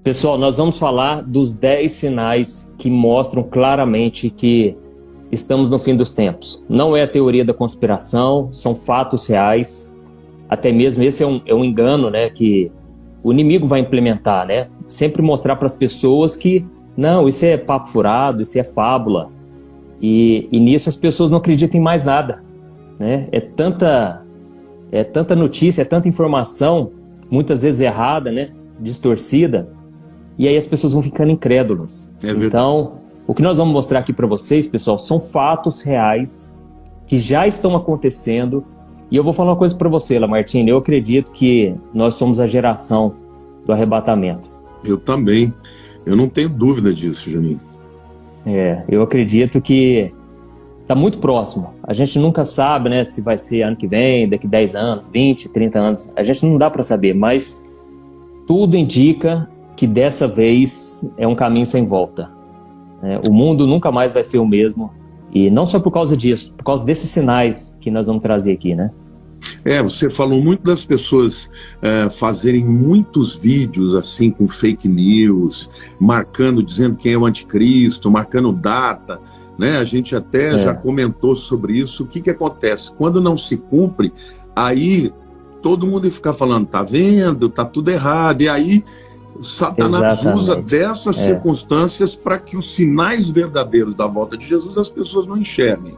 Pessoal, nós vamos falar dos 10 sinais que mostram claramente que estamos no fim dos tempos. Não é a teoria da conspiração, são fatos reais. Até mesmo esse é um engano, né, que o inimigo vai implementar, né? Sempre mostrar para as pessoas que, não, isso é papo furado, isso é fábula. E nisso as pessoas não acreditam em mais nada, né? É tanta notícia, é tanta informação, muitas vezes errada, né? Distorcida. E aí as pessoas vão ficando incrédulas. Então, o que nós vamos mostrar aqui para vocês, pessoal, são fatos reais que já estão acontecendo. E eu vou falar uma coisa para você, Lamartine. Eu acredito que nós somos a geração do arrebatamento. Eu também. Eu não tenho dúvida disso, Juninho. Eu acredito que está muito próximo. A gente nunca sabe, né, se vai ser ano que vem, daqui 10 anos, 20, 30 anos. A gente não dá para saber, mas tudo indica que dessa vez é um caminho sem volta. O mundo nunca mais vai ser o mesmo. E não só por causa disso, por causa desses sinais que nós vamos trazer aqui, né? Você falou muito das pessoas fazerem muitos vídeos assim com fake news, marcando, dizendo quem é o anticristo, marcando data, né? A gente até já comentou sobre isso. O que acontece? Quando não se cumpre, aí todo mundo fica falando, tá vendo, tá tudo errado, e aí Satanás usa dessas circunstâncias para que os sinais verdadeiros da volta de Jesus as pessoas não enxerguem.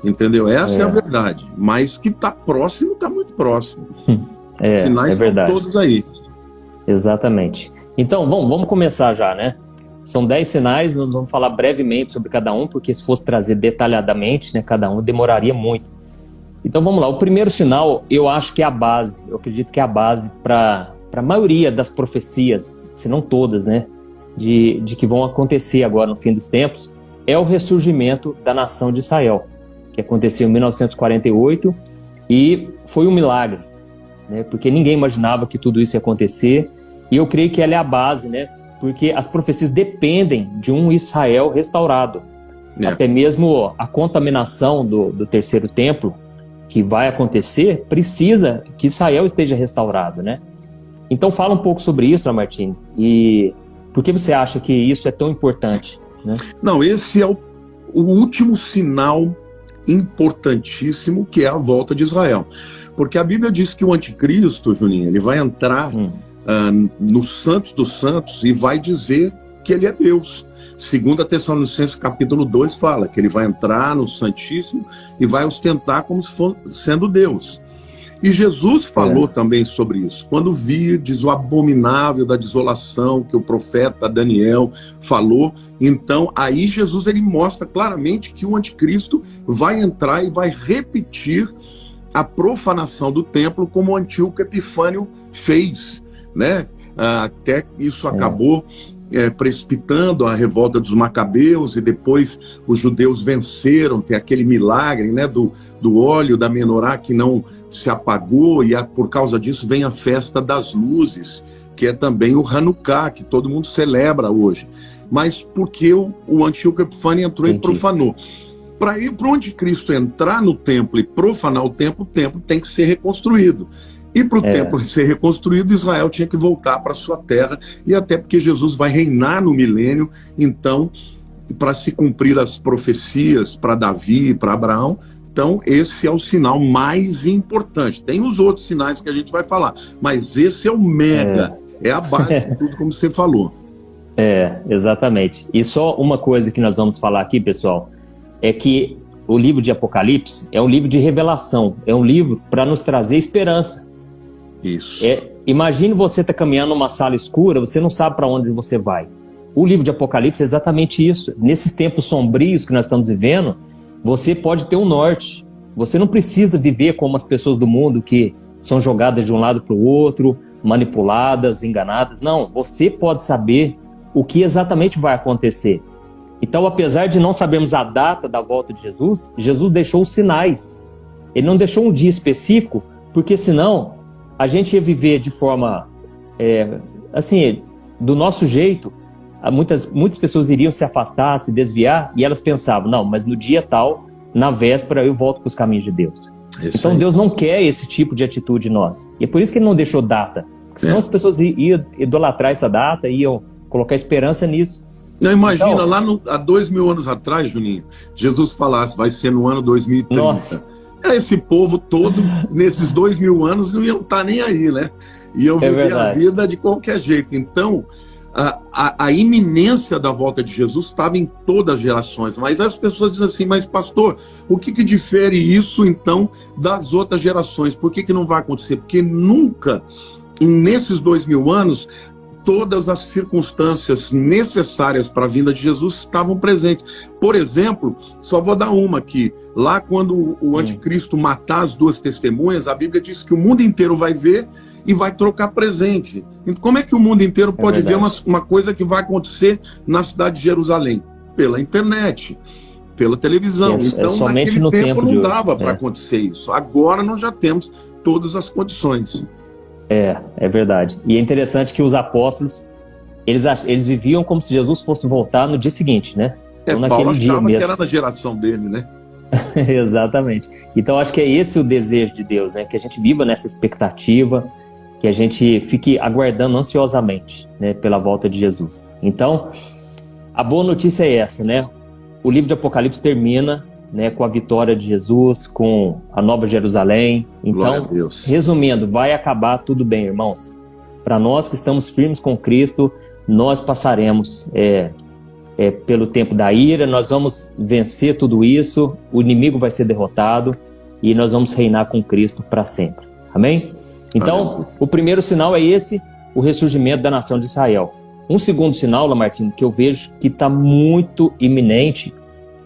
Entendeu? Essa é a verdade. Mas que está próximo, está muito próximo. Os sinais estão todos aí. Exatamente. Então, vamos começar já, né? São 10 sinais, nós vamos falar brevemente sobre cada um, porque se fosse trazer detalhadamente, né, cada um demoraria muito. Então vamos lá. O primeiro sinal, eu acho que é a base. Eu acredito que é a base para a maioria das profecias, se não todas, né, de que vão acontecer agora no fim dos tempos, é o ressurgimento da nação de Israel, que aconteceu em 1948 e foi um milagre, né, porque ninguém imaginava que tudo isso ia acontecer, e eu creio que ela é a base, né, porque as profecias dependem de um Israel restaurado. Até mesmo a contaminação do terceiro templo, que vai acontecer, precisa que Israel esteja restaurado, né? Então fala um pouco sobre isso, Lamartine, e por que você acha que isso é tão importante, né? Não, esse é o último sinal importantíssimo, que é a volta de Israel. Porque a Bíblia diz que o anticristo, Juninho, ele vai entrar no Santos dos Santos e vai dizer que ele é Deus. 2 Tessalonicenses capítulo 2 fala que ele vai entrar no Santíssimo e vai ostentar como se fosse sendo Deus. E Jesus falou também sobre isso. Quando virdes o abominável da desolação que o profeta Daniel falou, então aí Jesus ele mostra claramente que o anticristo vai entrar e vai repetir a profanação do templo como o Antíoco Epifânio fez, né? Até isso acabou precipitando a revolta dos Macabeus, e depois os judeus venceram, tem aquele milagre, né, do óleo da menorá que não se apagou, e por causa disso vem a festa das luzes, que é também o Hanukkah, que todo mundo celebra hoje. Mas porque o Antíoco Epifânio entrou e profanou. Para o anticristo entrar no templo e profanar o templo tem que ser reconstruído. E para o templo ser reconstruído, Israel tinha que voltar para sua terra, e até porque Jesus vai reinar no milênio, então, para se cumprir as profecias para Davi, para Abraão, então esse é o sinal mais importante. Tem os outros sinais que a gente vai falar, mas esse é o mega, é a base de tudo, como você falou. Exatamente. E só uma coisa que nós vamos falar aqui, pessoal, é que o livro de Apocalipse é um livro de revelação, é um livro para nos trazer esperança. Isso. Imagine você tá caminhando numa sala escura, você não sabe para onde você vai. O livro de Apocalipse é exatamente isso. Nesses tempos sombrios que nós estamos vivendo, você pode ter um norte. Você não precisa viver como as pessoas do mundo que são jogadas de um lado para o outro, manipuladas, enganadas. Não, você pode saber o que exatamente vai acontecer. Então, apesar de não sabermos a data da volta de Jesus, Jesus deixou os sinais. Ele não deixou um dia específico, porque senão a gente ia viver de forma, assim, do nosso jeito. Muitas pessoas iriam se afastar, se desviar, e elas pensavam, não, mas no dia tal, na véspera, eu volto para os caminhos de Deus. Então Deus não quer esse tipo de atitude em nós. E é por isso que ele não deixou data. Porque senão as pessoas iam idolatrar essa data, iam colocar esperança nisso. Não, imagina, então, lá há 2000 anos atrás, Juninho, Jesus falasse, vai ser no ano 2030. Nossa. Esse povo todo, nesses 2000 anos, não iam estar nem aí, né? Iam viver a vida de qualquer jeito. Então, a iminência da volta de Jesus estava em todas as gerações. Mas as pessoas dizem assim, mas pastor, o que difere isso, então, das outras gerações? Por que não vai acontecer? Porque nunca, nesses 2000 anos, todas as circunstâncias necessárias para a vinda de Jesus estavam presentes. Por exemplo, só vou dar uma aqui. Lá quando o anticristo matar as duas testemunhas, a Bíblia diz que o mundo inteiro vai ver e vai trocar presente. Então, como é que o mundo inteiro pode ver uma coisa que vai acontecer na cidade de Jerusalém? Pela internet, pela televisão. Então, naquele tempo não dava para acontecer isso. Agora nós já temos todas as condições. É verdade. E é interessante que os apóstolos, eles viviam como se Jesus fosse voltar no dia seguinte, né? Então, Paulo achava que era na geração dele, né? Exatamente. Então, acho que é esse o desejo de Deus, né? Que a gente viva nessa expectativa, que a gente fique aguardando ansiosamente, né, pela volta de Jesus. Então, a boa notícia é essa, né? O livro de Apocalipse termina, né, com a vitória de Jesus, com a Nova Jerusalém. Então, resumindo, vai acabar tudo bem, irmãos. Para nós que estamos firmes com Cristo, nós passaremos pelo tempo da ira, nós vamos vencer tudo isso, o inimigo vai ser derrotado e nós vamos reinar com Cristo para sempre. Amém? Então, o primeiro sinal é esse, o ressurgimento da nação de Israel. Um segundo sinal, Lamartine, que eu vejo que está muito iminente,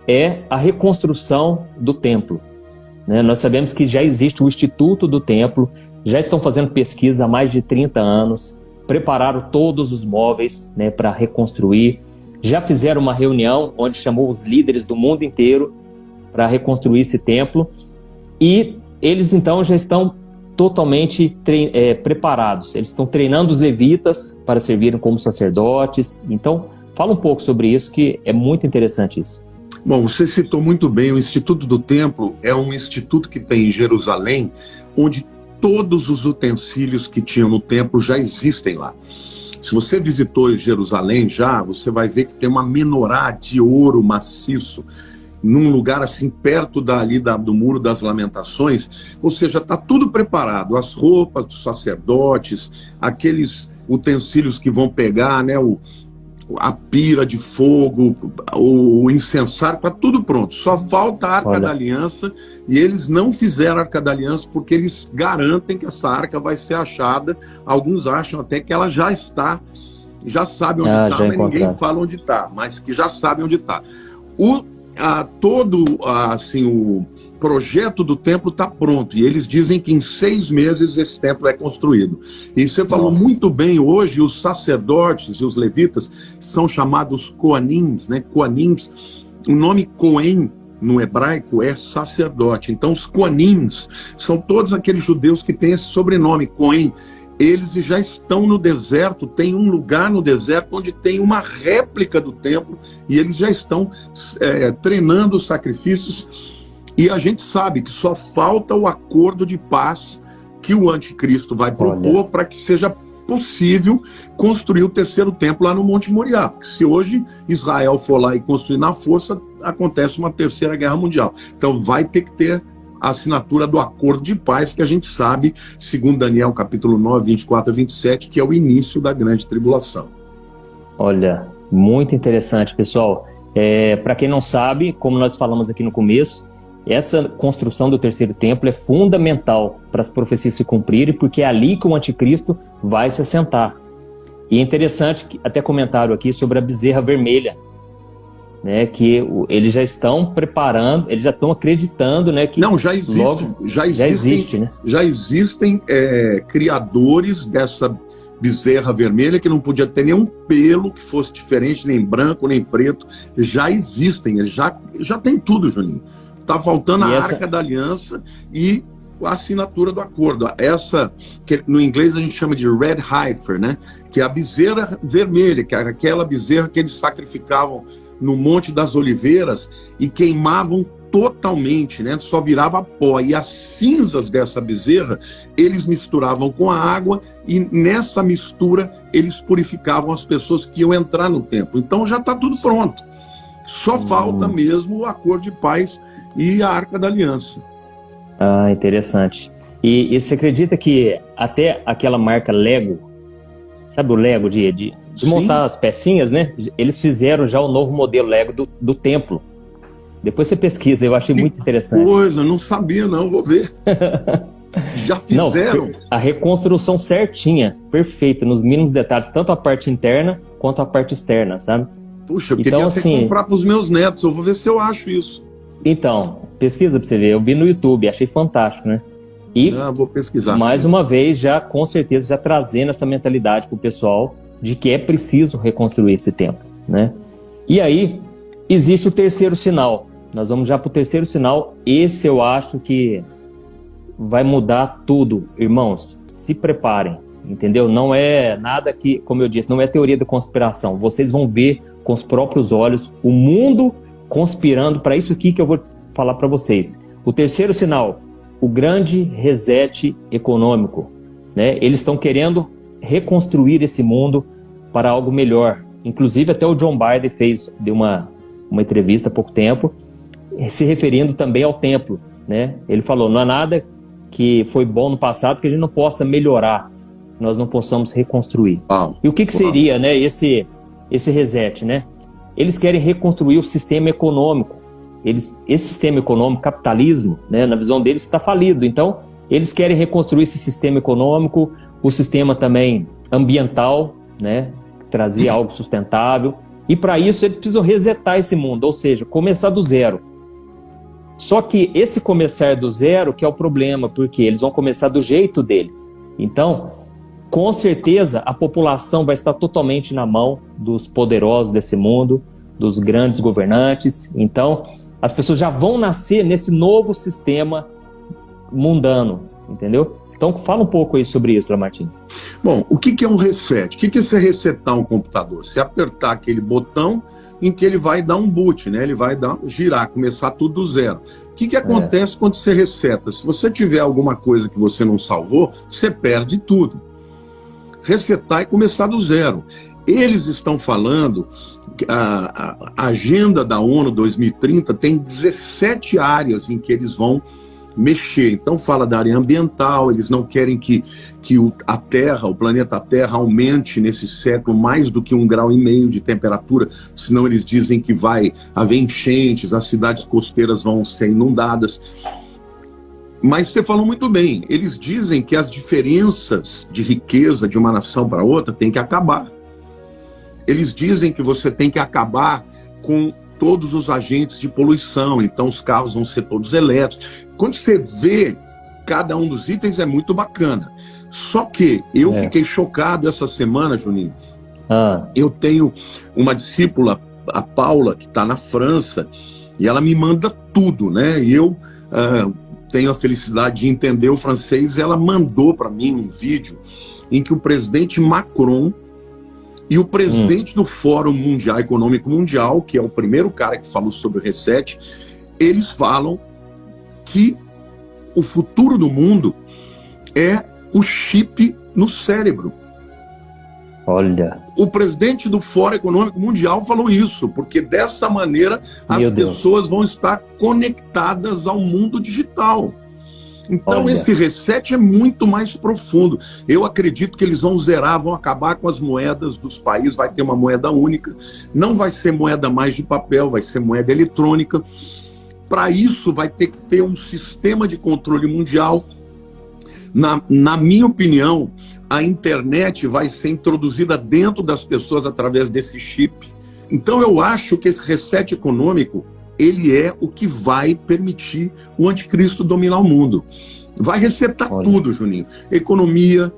é a reconstrução do templo. Né? Nós sabemos que já existe o Instituto do Templo, já estão fazendo pesquisa há mais de 30 anos, prepararam todos os móveis, né, para reconstruir, já fizeram uma reunião onde chamou os líderes do mundo inteiro para reconstruir esse templo, e eles então já estão totalmente preparados. Eles estão treinando os levitas para servirem como sacerdotes. Então, fala um pouco sobre isso, que é muito interessante isso. Bom, você citou muito bem, o Instituto do Templo é um instituto que tem em Jerusalém, onde todos os utensílios que tinham no templo já existem lá. Se você visitou Jerusalém já, você vai ver que tem uma menorá de ouro maciço, num lugar assim perto do Muro das Lamentações, ou seja, está tudo preparado, as roupas dos sacerdotes, aqueles utensílios que vão pegar, né, a pira de fogo, o incensário, está tudo pronto. Só falta a Arca da Aliança, e eles não fizeram a Arca da Aliança porque eles garantem que essa arca vai ser achada. Alguns acham até que ela já está, já sabe onde está, mas ninguém fala onde está, mas que já sabe onde está. Todo o projeto do templo está pronto, e eles dizem que em 6 meses esse templo é construído. E você falou muito bem, hoje os sacerdotes e os levitas são chamados Koanims, né? Koanims, o nome Cohen no hebraico é sacerdote. Então os Koanims são todos aqueles judeus que têm esse sobrenome, Cohen. Eles já estão no deserto, tem um lugar no deserto onde tem uma réplica do templo, e eles já estão treinando os sacrifícios, e a gente sabe que só falta o acordo de paz que o anticristo vai propor para que seja possível construir o terceiro templo lá no Monte Moriá. Porque se hoje Israel for lá e construir na força, acontece uma terceira guerra mundial. Então vai ter que ter a assinatura do acordo de paz, que a gente sabe, segundo Daniel capítulo 9, 24 a 27, que é o início da grande tribulação. Olha, muito interessante, pessoal. Para quem não sabe, como nós falamos aqui no começo, essa construção do terceiro templo é fundamental para as profecias se cumprirem, porque é ali que o anticristo vai se assentar. E é interessante, que até comentaram aqui sobre a bezerra vermelha, né, que eles já estão preparando, eles já estão acreditando, né, que não, já existe, né? Já existem criadores dessa bezerra vermelha, que não podia ter nenhum pelo que fosse diferente, nem branco, nem preto. Já existem, já tem tudo, Juninho. Está faltando a Arca da Aliança e a assinatura do acordo. Essa, que no inglês a gente chama de red heifer, né? Que é a bezerra vermelha, que era aquela bezerra que eles sacrificavam no Monte das Oliveiras e queimavam totalmente, né? Só virava pó. E assim cinzas dessa bezerra, eles misturavam com a água e nessa mistura eles purificavam as pessoas que iam entrar no templo. Então já está tudo pronto. Só falta mesmo o acordo de paz e a Arca da Aliança. Ah, interessante. E você acredita que até aquela marca Lego, sabe o Lego de montar as pecinhas, né? Eles fizeram já o novo modelo Lego do templo. Depois você pesquisa, eu achei muito interessante. Coisa, não sabia não, vou ver. Já fizeram? Não, a reconstrução certinha, perfeita, nos mínimos detalhes, tanto a parte interna quanto a parte externa, sabe? Puxa, eu então, queria assim, comprar para os meus netos, eu vou ver se eu acho isso. Então, pesquisa para você ver, eu vi no YouTube, achei fantástico, né? E, vou pesquisar. Mais uma vez, já com certeza, já trazendo essa mentalidade para o pessoal de que é preciso reconstruir esse templo, né? E aí, existe o terceiro sinal. Nós vamos já para o terceiro sinal. Esse eu acho que vai mudar tudo. Irmãos, se preparem, entendeu? Não é nada que, como eu disse, não é teoria da conspiração. Vocês vão ver com os próprios olhos o mundo conspirando para isso aqui que eu vou falar para vocês. O terceiro sinal, o grande reset econômico, né? Eles estão querendo reconstruir esse mundo para algo melhor. Inclusive até o John Biden deu uma entrevista há pouco tempo, se referindo também ao templo, né? Ele falou, não há nada que foi bom no passado que a gente não possa melhorar, nós não possamos reconstruir. E o que seria, né, esse reset, né? Eles querem reconstruir o sistema econômico. Esse sistema econômico, capitalismo, né, na visão deles, está falido. Então, eles querem reconstruir esse sistema econômico, o sistema também ambiental, né, trazer algo sustentável. E para isso eles precisam resetar esse mundo, ou seja, começar do zero. Só que esse começar do zero que é o problema, porque eles vão começar do jeito deles. Então, com certeza, a população vai estar totalmente na mão dos poderosos desse mundo, dos grandes governantes. Então, as pessoas já vão nascer nesse novo sistema mundano, entendeu? Então, fala um pouco aí sobre isso, Lamartine. Bom, o que é um reset? O que é você resetar um computador? Você apertar aquele botão em que ele vai dar um boot, né? Ele vai girar, começar tudo do zero. O que acontece quando você reseta? Se você tiver alguma coisa que você não salvou, você perde tudo. Resetar é começar do zero. Eles estão falando que a agenda da ONU 2030 tem 17 áreas em que eles vão mexer. Então fala da área ambiental, eles não querem que a Terra, o planeta Terra, aumente nesse século mais do que 1,5 graus de temperatura, senão eles dizem que vai haver enchentes, as cidades costeiras vão ser inundadas. Mas você falou muito bem, eles dizem que as diferenças de riqueza de uma nação para outra têm que acabar. Eles dizem que você tem que acabar com todos os agentes de poluição, então os carros vão ser todos elétricos. Quando você vê cada um dos itens é muito bacana. Só que eu fiquei chocado essa semana, Juninho. Eu tenho uma discípula, a Paula, que está na França, e ela me manda tudo, né? E eu tenho a felicidade de entender o francês. Ela mandou para mim um vídeo em que o presidente Macron e o presidente do Fórum Econômico Mundial, que é o primeiro cara que falou sobre o reset, eles falam que o futuro do mundo é o chip no cérebro. Olha. O presidente do Fórum Econômico Mundial falou isso, porque dessa maneira as pessoas vão estar conectadas ao mundo digital. Então esse reset é muito mais profundo. Eu acredito que eles vão zerar, vão acabar com as moedas dos países, vai ter uma moeda única, não vai ser moeda mais de papel, vai ser moeda eletrônica. Para isso vai ter que ter um sistema de controle mundial. Na minha opinião, a internet vai ser introduzida dentro das pessoas através desse chip. Então eu acho que esse reset econômico, ele é o que vai permitir o anticristo dominar o mundo. Vai resetar tudo, Juninho. Economia,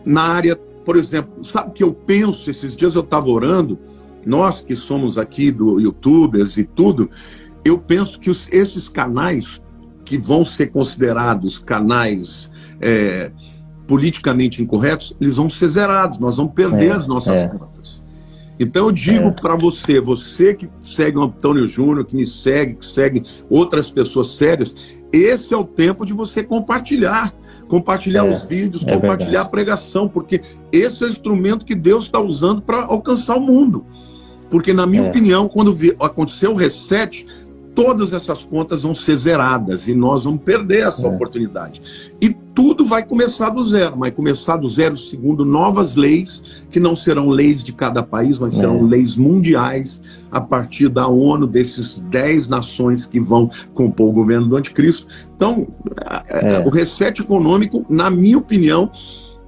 na área, por exemplo, sabe o que eu penso? Esses dias eu estava orando, nós que somos aqui do YouTubers e tudo, eu penso que esses canais que vão ser considerados canais politicamente incorretos, eles vão ser zerados, nós vamos perder as nossas contas. Então eu digo para você que segue o Antônio Júnior, que me segue, que segue outras pessoas sérias, esse é o tempo de você compartilhar os vídeos, compartilhar a pregação, porque esse é o instrumento que Deus está usando para alcançar o mundo. Porque, na minha opinião, quando acontecer o reset, todas essas contas vão ser zeradas e nós vamos perder essa oportunidade. E tudo vai começar do zero, vai começar do zero segundo novas leis, que não serão leis de cada país, mas serão leis mundiais, a partir da ONU, desses 10 nações que vão compor o governo do anticristo. Então, o reset econômico, na minha opinião,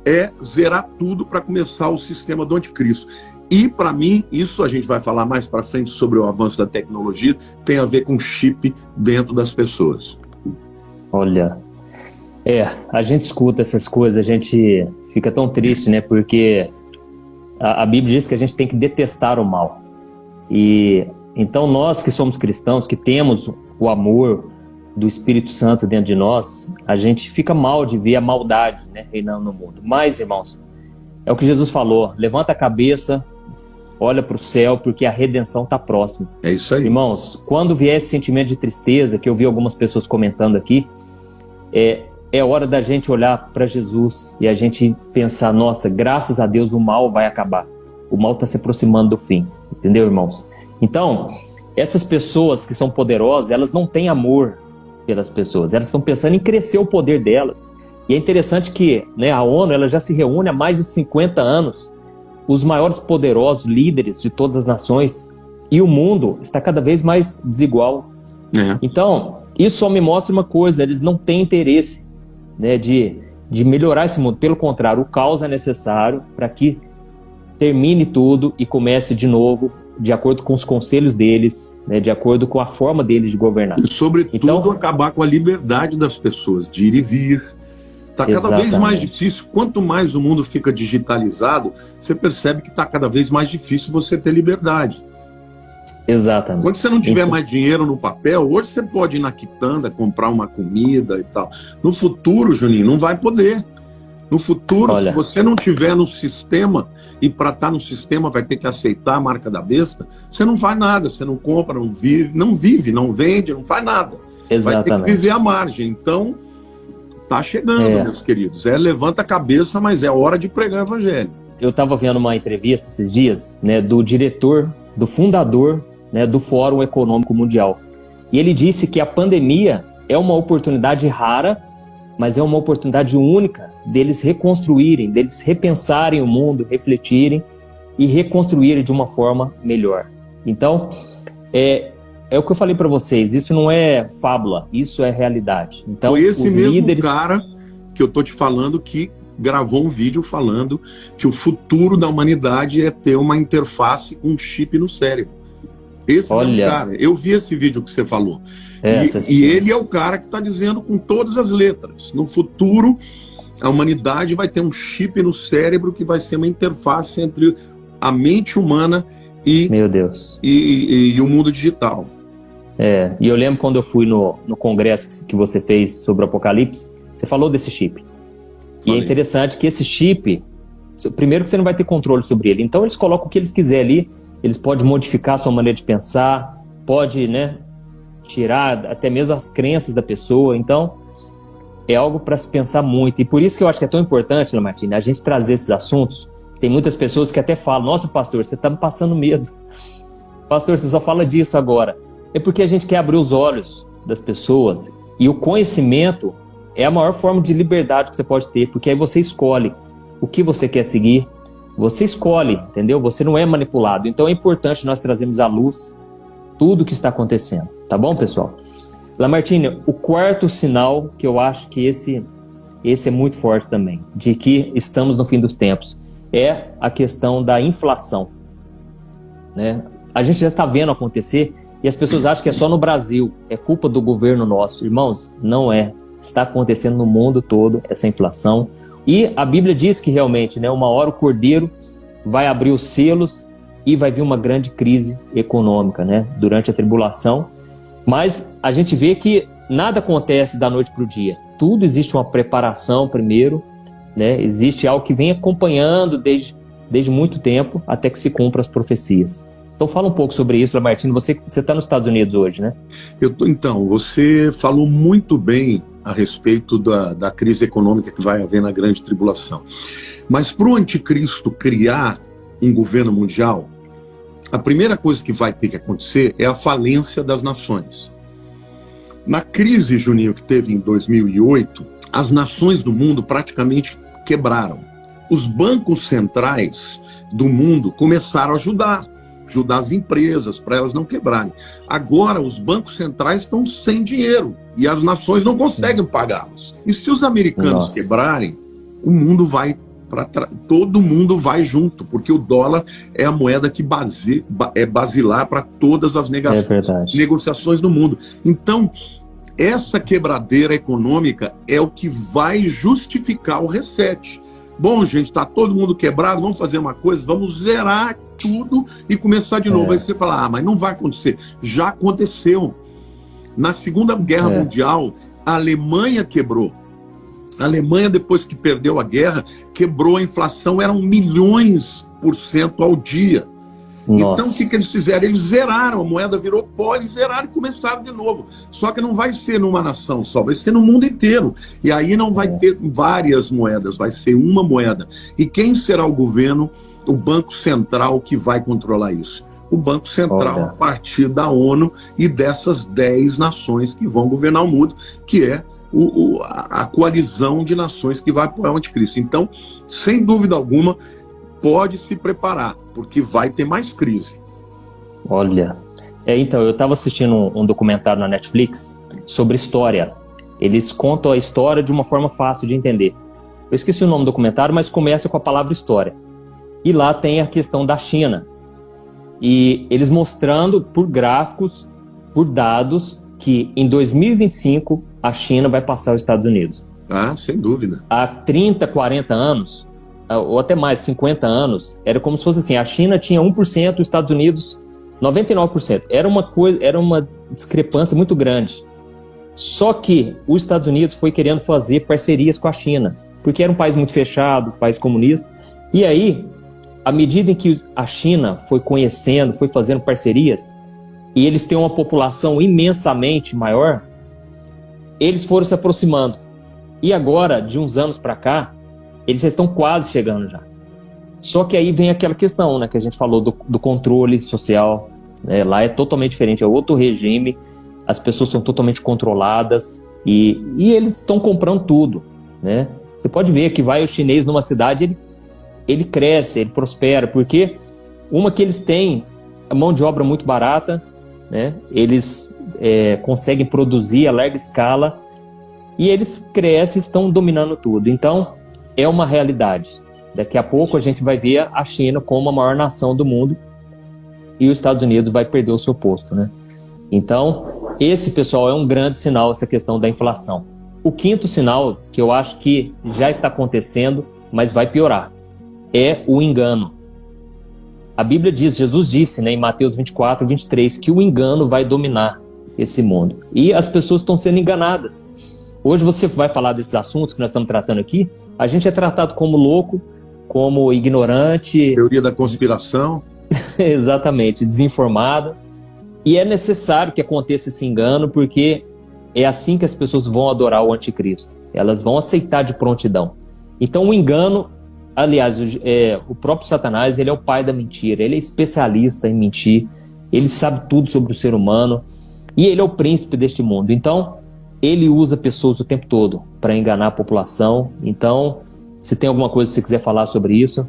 é zerar tudo para começar o sistema do anticristo. E, para mim, isso a gente vai falar mais para frente sobre o avanço da tecnologia, tem a ver com chip dentro das pessoas. Olha, a gente escuta essas coisas, a gente fica tão triste, né? Porque a Bíblia diz que a gente tem que detestar o mal. E então nós que somos cristãos, que temos o amor do Espírito Santo dentro de nós, a gente fica mal de ver a maldade, né, reinando no mundo. Mas, irmãos, é o que Jesus falou: levanta a cabeça, olha para o céu, porque a redenção está próxima. É isso aí. Irmãos, quando vier esse sentimento de tristeza, que eu vi algumas pessoas comentando aqui, é hora da gente olhar para Jesus e a gente pensar: nossa, graças a Deus o mal vai acabar. O mal está se aproximando do fim. Entendeu, irmãos? Então, essas pessoas que são poderosas, elas não têm amor pelas pessoas. Elas estão pensando em crescer o poder delas. E é interessante que, né, a ONU ela já se reúne há mais de 50 anos. Os maiores poderosos líderes de todas as nações, e o mundo está cada vez mais desigual. Então, isso só me mostra uma coisa: eles não têm interesse, né, de melhorar esse mundo. Pelo contrário, o caos é necessário para que termine tudo e comece de novo, de acordo com os conselhos deles, né, de acordo com a forma deles de governar. E, sobretudo, acabar com a liberdade das pessoas de ir e vir. Está cada vez mais difícil. Quanto mais o mundo fica digitalizado, você percebe que está cada vez mais difícil você ter liberdade. Exatamente. Quando você não tiver mais dinheiro no papel, hoje você pode ir na quitanda, comprar uma comida e tal. No futuro, Juninho, não vai poder. No futuro, se você não tiver no sistema, e para estar no sistema vai ter que aceitar a marca da besta, você não faz nada, você não compra, não vive, não vende, não faz nada. Exatamente. Vai ter que viver à margem. Então, tá chegando, meus queridos. Levanta a cabeça, mas é hora de pregar o evangelho. Eu estava vendo uma entrevista esses dias, né, do diretor, do fundador, né, do Fórum Econômico Mundial. E ele disse que a pandemia é uma oportunidade rara, mas é uma oportunidade única deles reconstruírem, deles repensarem o mundo, refletirem e reconstruírem de uma forma melhor. Então, é o que eu falei para vocês, isso não é fábula, isso é realidade. Então, foi esse mesmo cara que eu tô te falando que gravou um vídeo falando que o futuro da humanidade é ter uma interface com um chip no cérebro. Esse é o cara. Eu vi esse vídeo que você falou. E ele é o cara que está dizendo com todas as letras: no futuro, a humanidade vai ter um chip no cérebro que vai ser uma interface entre a mente humana e, meu Deus, e o mundo digital. E eu lembro quando eu fui no congresso que você fez sobre o Apocalipse, você falou desse chip. E é interessante que esse chip, primeiro que você não vai ter controle sobre ele, então eles colocam o que eles quiserem ali, eles podem modificar a sua maneira de pensar, pode, né, tirar até mesmo as crenças da pessoa. Então, é algo para se pensar muito. E por isso que eu acho que é tão importante, Lamartine, a gente trazer esses assuntos. Tem muitas pessoas que até falam: nossa, pastor, você está me passando medo. Pastor, você só fala disso agora. É porque a gente quer abrir os olhos das pessoas. E o conhecimento é a maior forma de liberdade que você pode ter, porque aí você escolhe o que você quer seguir. Você escolhe, entendeu? Você não é manipulado. Então é importante nós trazermos à luz tudo o que está acontecendo. Tá bom, pessoal? Lamartine, o quarto sinal, que eu acho que esse é muito forte também, de que estamos no fim dos tempos, é a questão da inflação, né? A gente já está vendo acontecer e as pessoas acham que é só no Brasil, é culpa do governo nosso. Irmãos, não é. Está acontecendo no mundo todo essa inflação. E a Bíblia diz que realmente, né, uma hora o Cordeiro vai abrir os selos e vai vir uma grande crise econômica, né, durante a tribulação. Mas a gente vê que nada acontece da noite para o dia. Tudo existe uma preparação primeiro, né? Existe algo que vem acompanhando desde muito tempo até que se cumpram as profecias. Então Então fala um pouco sobre isso, Lamartine. Você está nos Estados Unidos hoje, né? Então, você falou muito bem a respeito da crise econômica que vai haver na grande tribulação. Mas para o anticristo criar um governo mundial, a primeira coisa que vai ter que acontecer é a falência das nações. Na crise, Juninho, que teve em 2008, as nações do mundo praticamente quebraram. Os bancos centrais do mundo começaram a ajudar as empresas para elas não quebrarem. Agora os bancos centrais estão sem dinheiro e as nações não conseguem pagá-los. E se os americanos quebrarem, o mundo vai todo mundo vai junto, porque o dólar é a moeda que é basilar para todas as negociações no mundo. Então, essa quebradeira econômica é o que vai justificar o reset. Bom, gente, está todo mundo quebrado, vamos fazer uma coisa, vamos zerar tudo e começar de novo. Aí você fala, mas não vai acontecer. Já aconteceu. Na Segunda Guerra Mundial, a Alemanha quebrou. A Alemanha, depois que perdeu a guerra, quebrou, a inflação, eram milhões% ao dia. Nossa. Então, o que eles fizeram? Eles zeraram, a moeda virou pó, eles zeraram e começaram de novo. Só que não vai ser numa nação só, vai ser no mundo inteiro. E aí não vai ter várias moedas, vai ser uma moeda. E quem será o governo? O Banco Central que vai controlar isso. O Banco Central, a partir da ONU e dessas 10 nações que vão governar o mundo, que é a coalizão de nações que vai apoiar o anticristo. Então, sem dúvida alguma, pode se preparar, porque vai ter mais crise. Olha, então, eu estava assistindo um documentário na Netflix sobre história. Eles contam a história de uma forma fácil de entender. Eu esqueci o nome do documentário, mas começa com a palavra história. E lá tem a questão da China. E eles mostrando por gráficos, por dados, que em 2025 a China vai passar os Estados Unidos. Ah, sem dúvida. Há 30, 40 anos... ou até mais, 50 anos, era como se fosse assim, a China tinha 1%, os Estados Unidos 99%. Era uma discrepância muito grande. Só que os Estados Unidos foi querendo fazer parcerias com a China, porque era um país muito fechado, um país comunista. E aí, à medida em que a China foi conhecendo, foi fazendo parcerias, e eles têm uma população imensamente maior, eles foram se aproximando. E agora, de uns anos para cá, eles já estão quase chegando já. Só que aí vem aquela questão, né, que a gente falou do controle social. Né? Lá é totalmente diferente, é outro regime, as pessoas são totalmente controladas e eles estão comprando tudo. Né? Você pode ver que vai o chinês numa cidade, ele cresce, ele prospera, porque uma que eles têm a mão de obra muito barata, né? Eles conseguem produzir a larga escala e eles crescem, estão dominando tudo. Então, é uma realidade. Daqui a pouco a gente vai ver a China como a maior nação do mundo e os Estados Unidos vai perder o seu posto, né? Então, esse, pessoal, é um grande sinal, essa questão da inflação. O quinto sinal, que eu acho que já está acontecendo, mas vai piorar, é o engano. A Bíblia diz, Jesus disse, né, em Mateus 24, 23, que o engano vai dominar esse mundo. E as pessoas estão sendo enganadas. Hoje você vai falar desses assuntos que nós estamos tratando aqui, a gente é tratado como louco, como ignorante. Teoria da conspiração. Exatamente, desinformado. E é necessário que aconteça esse engano, porque é assim que as pessoas vão adorar o anticristo. Elas vão aceitar de prontidão. Então o engano, aliás, o próprio Satanás, ele é o pai da mentira. Ele é especialista em mentir. Ele sabe tudo sobre o ser humano. E ele é o príncipe deste mundo. Então, ele usa pessoas o tempo todo para enganar a população. Então, se tem alguma coisa que você quiser falar sobre isso,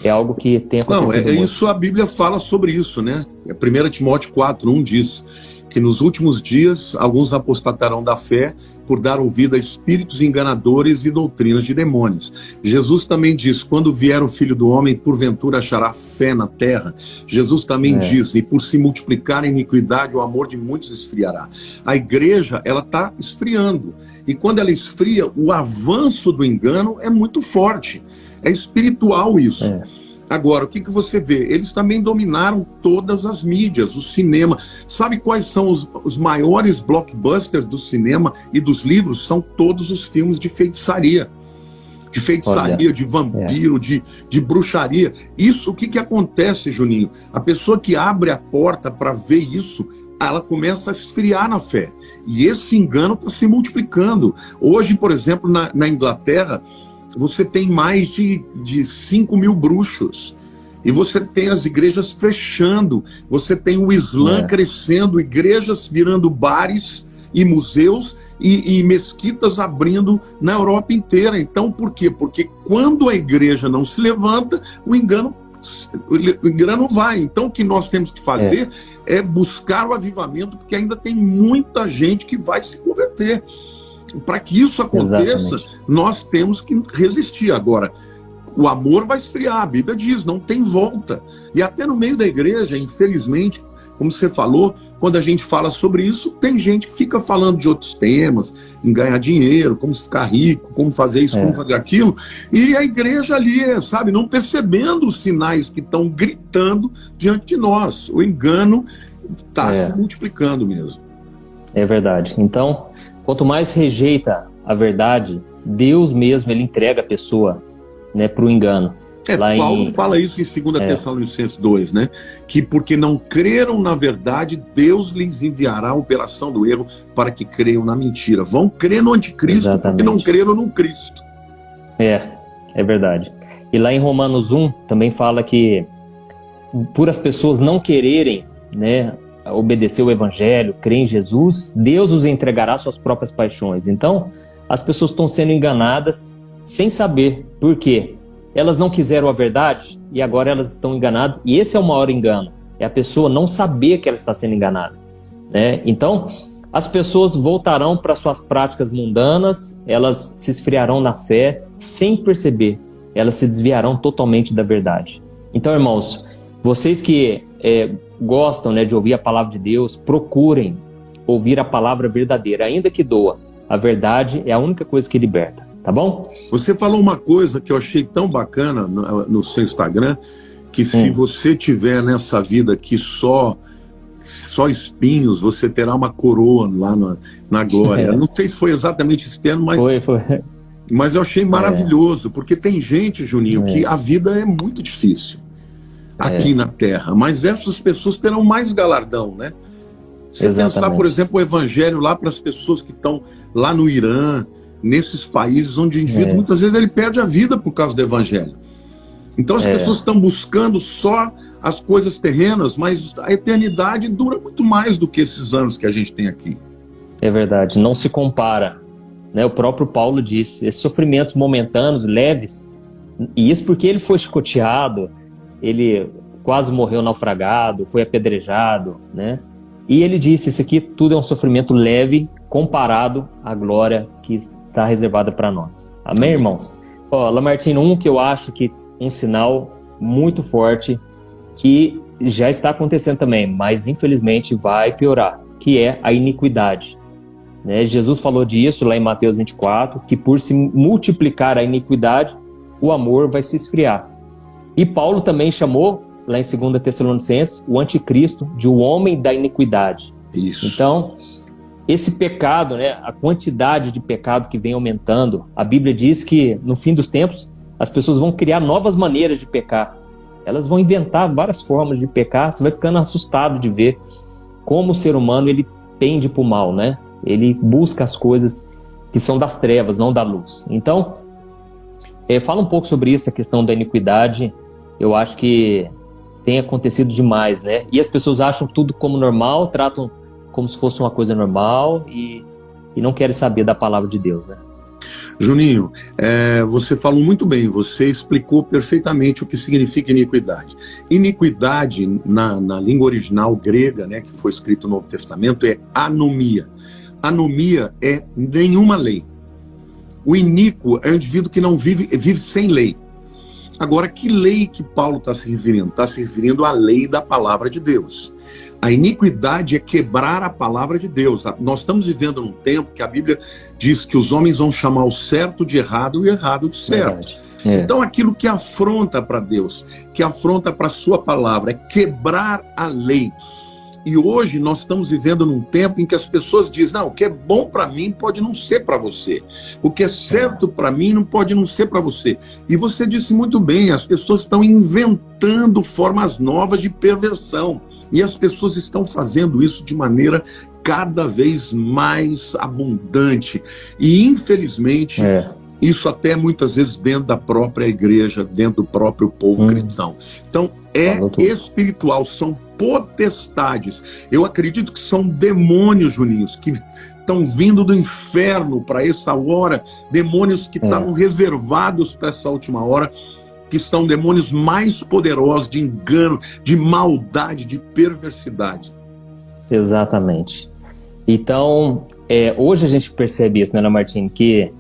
é algo que tem acontecido muito. Isso, a Bíblia fala sobre isso, né? 1 Timóteo 4:1 diz que nos últimos dias alguns apostatarão da fé por dar ouvido a espíritos enganadores e doutrinas de demônios. Jesus também diz, quando vier o Filho do Homem, porventura achará fé na terra. Jesus também diz, e por se multiplicar a iniquidade, o amor de muitos esfriará. A igreja, ela está esfriando. E quando ela esfria, o avanço do engano é muito forte. É espiritual isso. Agora, o que você vê? Eles também dominaram todas as mídias, o cinema. Sabe quais são os maiores blockbusters do cinema e dos livros? São todos os filmes de feitiçaria. de feitiçaria, de vampiro, de bruxaria. Isso, o que acontece, Juninho? A pessoa que abre a porta para ver isso, ela começa a esfriar na fé. E esse engano está se multiplicando. Hoje, por exemplo, na Inglaterra, você tem mais de 5 mil bruxos. E você tem as igrejas fechando. Você tem o Islã crescendo, igrejas virando bares e museus, e mesquitas abrindo na Europa inteira. Então, por quê? Porque quando a igreja não se levanta, o engano vai. Então, o que nós temos que fazer é buscar o avivamento, porque ainda tem muita gente que vai se converter. Para que isso aconteça, nós temos que resistir. Agora, o amor vai esfriar, a Bíblia diz, não tem volta. E até no meio da igreja, infelizmente, como você falou, quando a gente fala sobre isso, tem gente que fica falando de outros temas, em ganhar dinheiro, como ficar rico, como fazer isso, como fazer aquilo, e a igreja ali, sabe, não percebendo os sinais que estão gritando diante de nós. O engano está se multiplicando mesmo. É verdade. Então, quanto mais rejeita a verdade, Deus mesmo, ele entrega a pessoa, né, para o engano. Paulo fala isso em 2 Tessalonicenses 2, né? Que porque não creram na verdade, Deus lhes enviará a operação do erro para que creiam na mentira. Vão crer no anticristo porque não creram no Cristo. É verdade. E lá em Romanos 1 também fala que por as pessoas não quererem, né, obedecer o evangelho, crer em Jesus, Deus os entregará suas próprias paixões. Então, as pessoas estão sendo enganadas sem saber por quê. Elas não quiseram a verdade e agora elas estão enganadas. E esse é o maior engano. É a pessoa não saber que ela está sendo enganada, né? Então, as pessoas voltarão para suas práticas mundanas, elas se esfriarão na fé sem perceber. Elas se desviarão totalmente da verdade. Então, irmãos, vocês que gostam, né, de ouvir a palavra de Deus, procurem ouvir a palavra verdadeira, ainda que doa. A verdade é a única coisa que liberta. Tá bom? Você falou uma coisa que eu achei tão bacana no seu Instagram, que se você tiver nessa vida aqui só espinhos, você terá uma coroa lá na glória. Não sei se foi exatamente esse termo, mas foi. Mas eu achei maravilhoso, porque tem gente, Juninho, que a vida é muito difícil aqui na Terra, mas essas pessoas terão mais galardão, né? Você pensar, por exemplo, o evangelho lá para as pessoas que estão lá no Irã, nesses países onde o indivíduo muitas vezes ele perde a vida por causa do evangelho. Então as pessoas estão buscando só as coisas terrenas, mas a eternidade dura muito mais do que esses anos que a gente tem aqui. É verdade, não se compara, né? O próprio Paulo disse, esses sofrimentos momentâneos, leves, e isso porque ele foi chicoteado, ele quase morreu naufragado, foi apedrejado, né? E ele disse, isso aqui tudo é um sofrimento leve comparado à glória que está reservada para nós. Amém, irmãos? Lamartine, que eu acho que um sinal muito forte que já está acontecendo também, mas infelizmente vai piorar, que é a iniquidade. Né? Jesus falou disso lá em Mateus 24, que por se multiplicar a iniquidade, o amor vai se esfriar. E Paulo também chamou, lá em 2 Tessalonicenses, o anticristo de o homem da iniquidade. Isso. Então, esse pecado, né, a quantidade de pecado que vem aumentando, a Bíblia diz que no fim dos tempos as pessoas vão criar novas maneiras de pecar. Elas vão inventar várias formas de pecar. Você vai ficando assustado de ver como o ser humano ele pende para o mal, né? Ele busca as coisas que são das trevas, não da luz. Então, fala um pouco sobre isso, a questão da iniquidade. Eu acho que tem acontecido demais, né? E as pessoas acham tudo como normal, tratam como se fosse uma coisa normal e não querem saber da palavra de Deus, né? Juninho, você falou muito bem, você explicou perfeitamente o que significa iniquidade. Iniquidade, na língua original grega, né, que foi escrito no Novo Testamento, é anomia. Anomia é nenhuma lei. O iníquo é um indivíduo que não vive sem lei. Agora, que lei que Paulo está se referindo? Está se referindo à lei da palavra de Deus. A iniquidade é quebrar a palavra de Deus. Nós estamos vivendo num tempo que a Bíblia diz que os homens vão chamar o certo de errado e o errado de certo. Então aquilo que afronta para Deus, que afronta para a sua palavra, é quebrar a lei. E hoje nós estamos vivendo num tempo em que as pessoas dizem, não, o que é bom para mim pode não ser para você. O que é certo para mim não pode não ser para você. E você disse muito bem, as pessoas estão inventando formas novas de perversão. E as pessoas estão fazendo isso de maneira cada vez mais abundante. E, infelizmente, isso até muitas vezes dentro da própria igreja, dentro do próprio povo cristão. Então, é espiritual, são potestades. Eu acredito que são demônios, Juninhos, que estão vindo do inferno para essa hora, demônios que estavam reservados para essa última hora, que são demônios mais poderosos de engano, de maldade, de perversidade. Exatamente. Então, hoje a gente percebe isso, né, Martim, que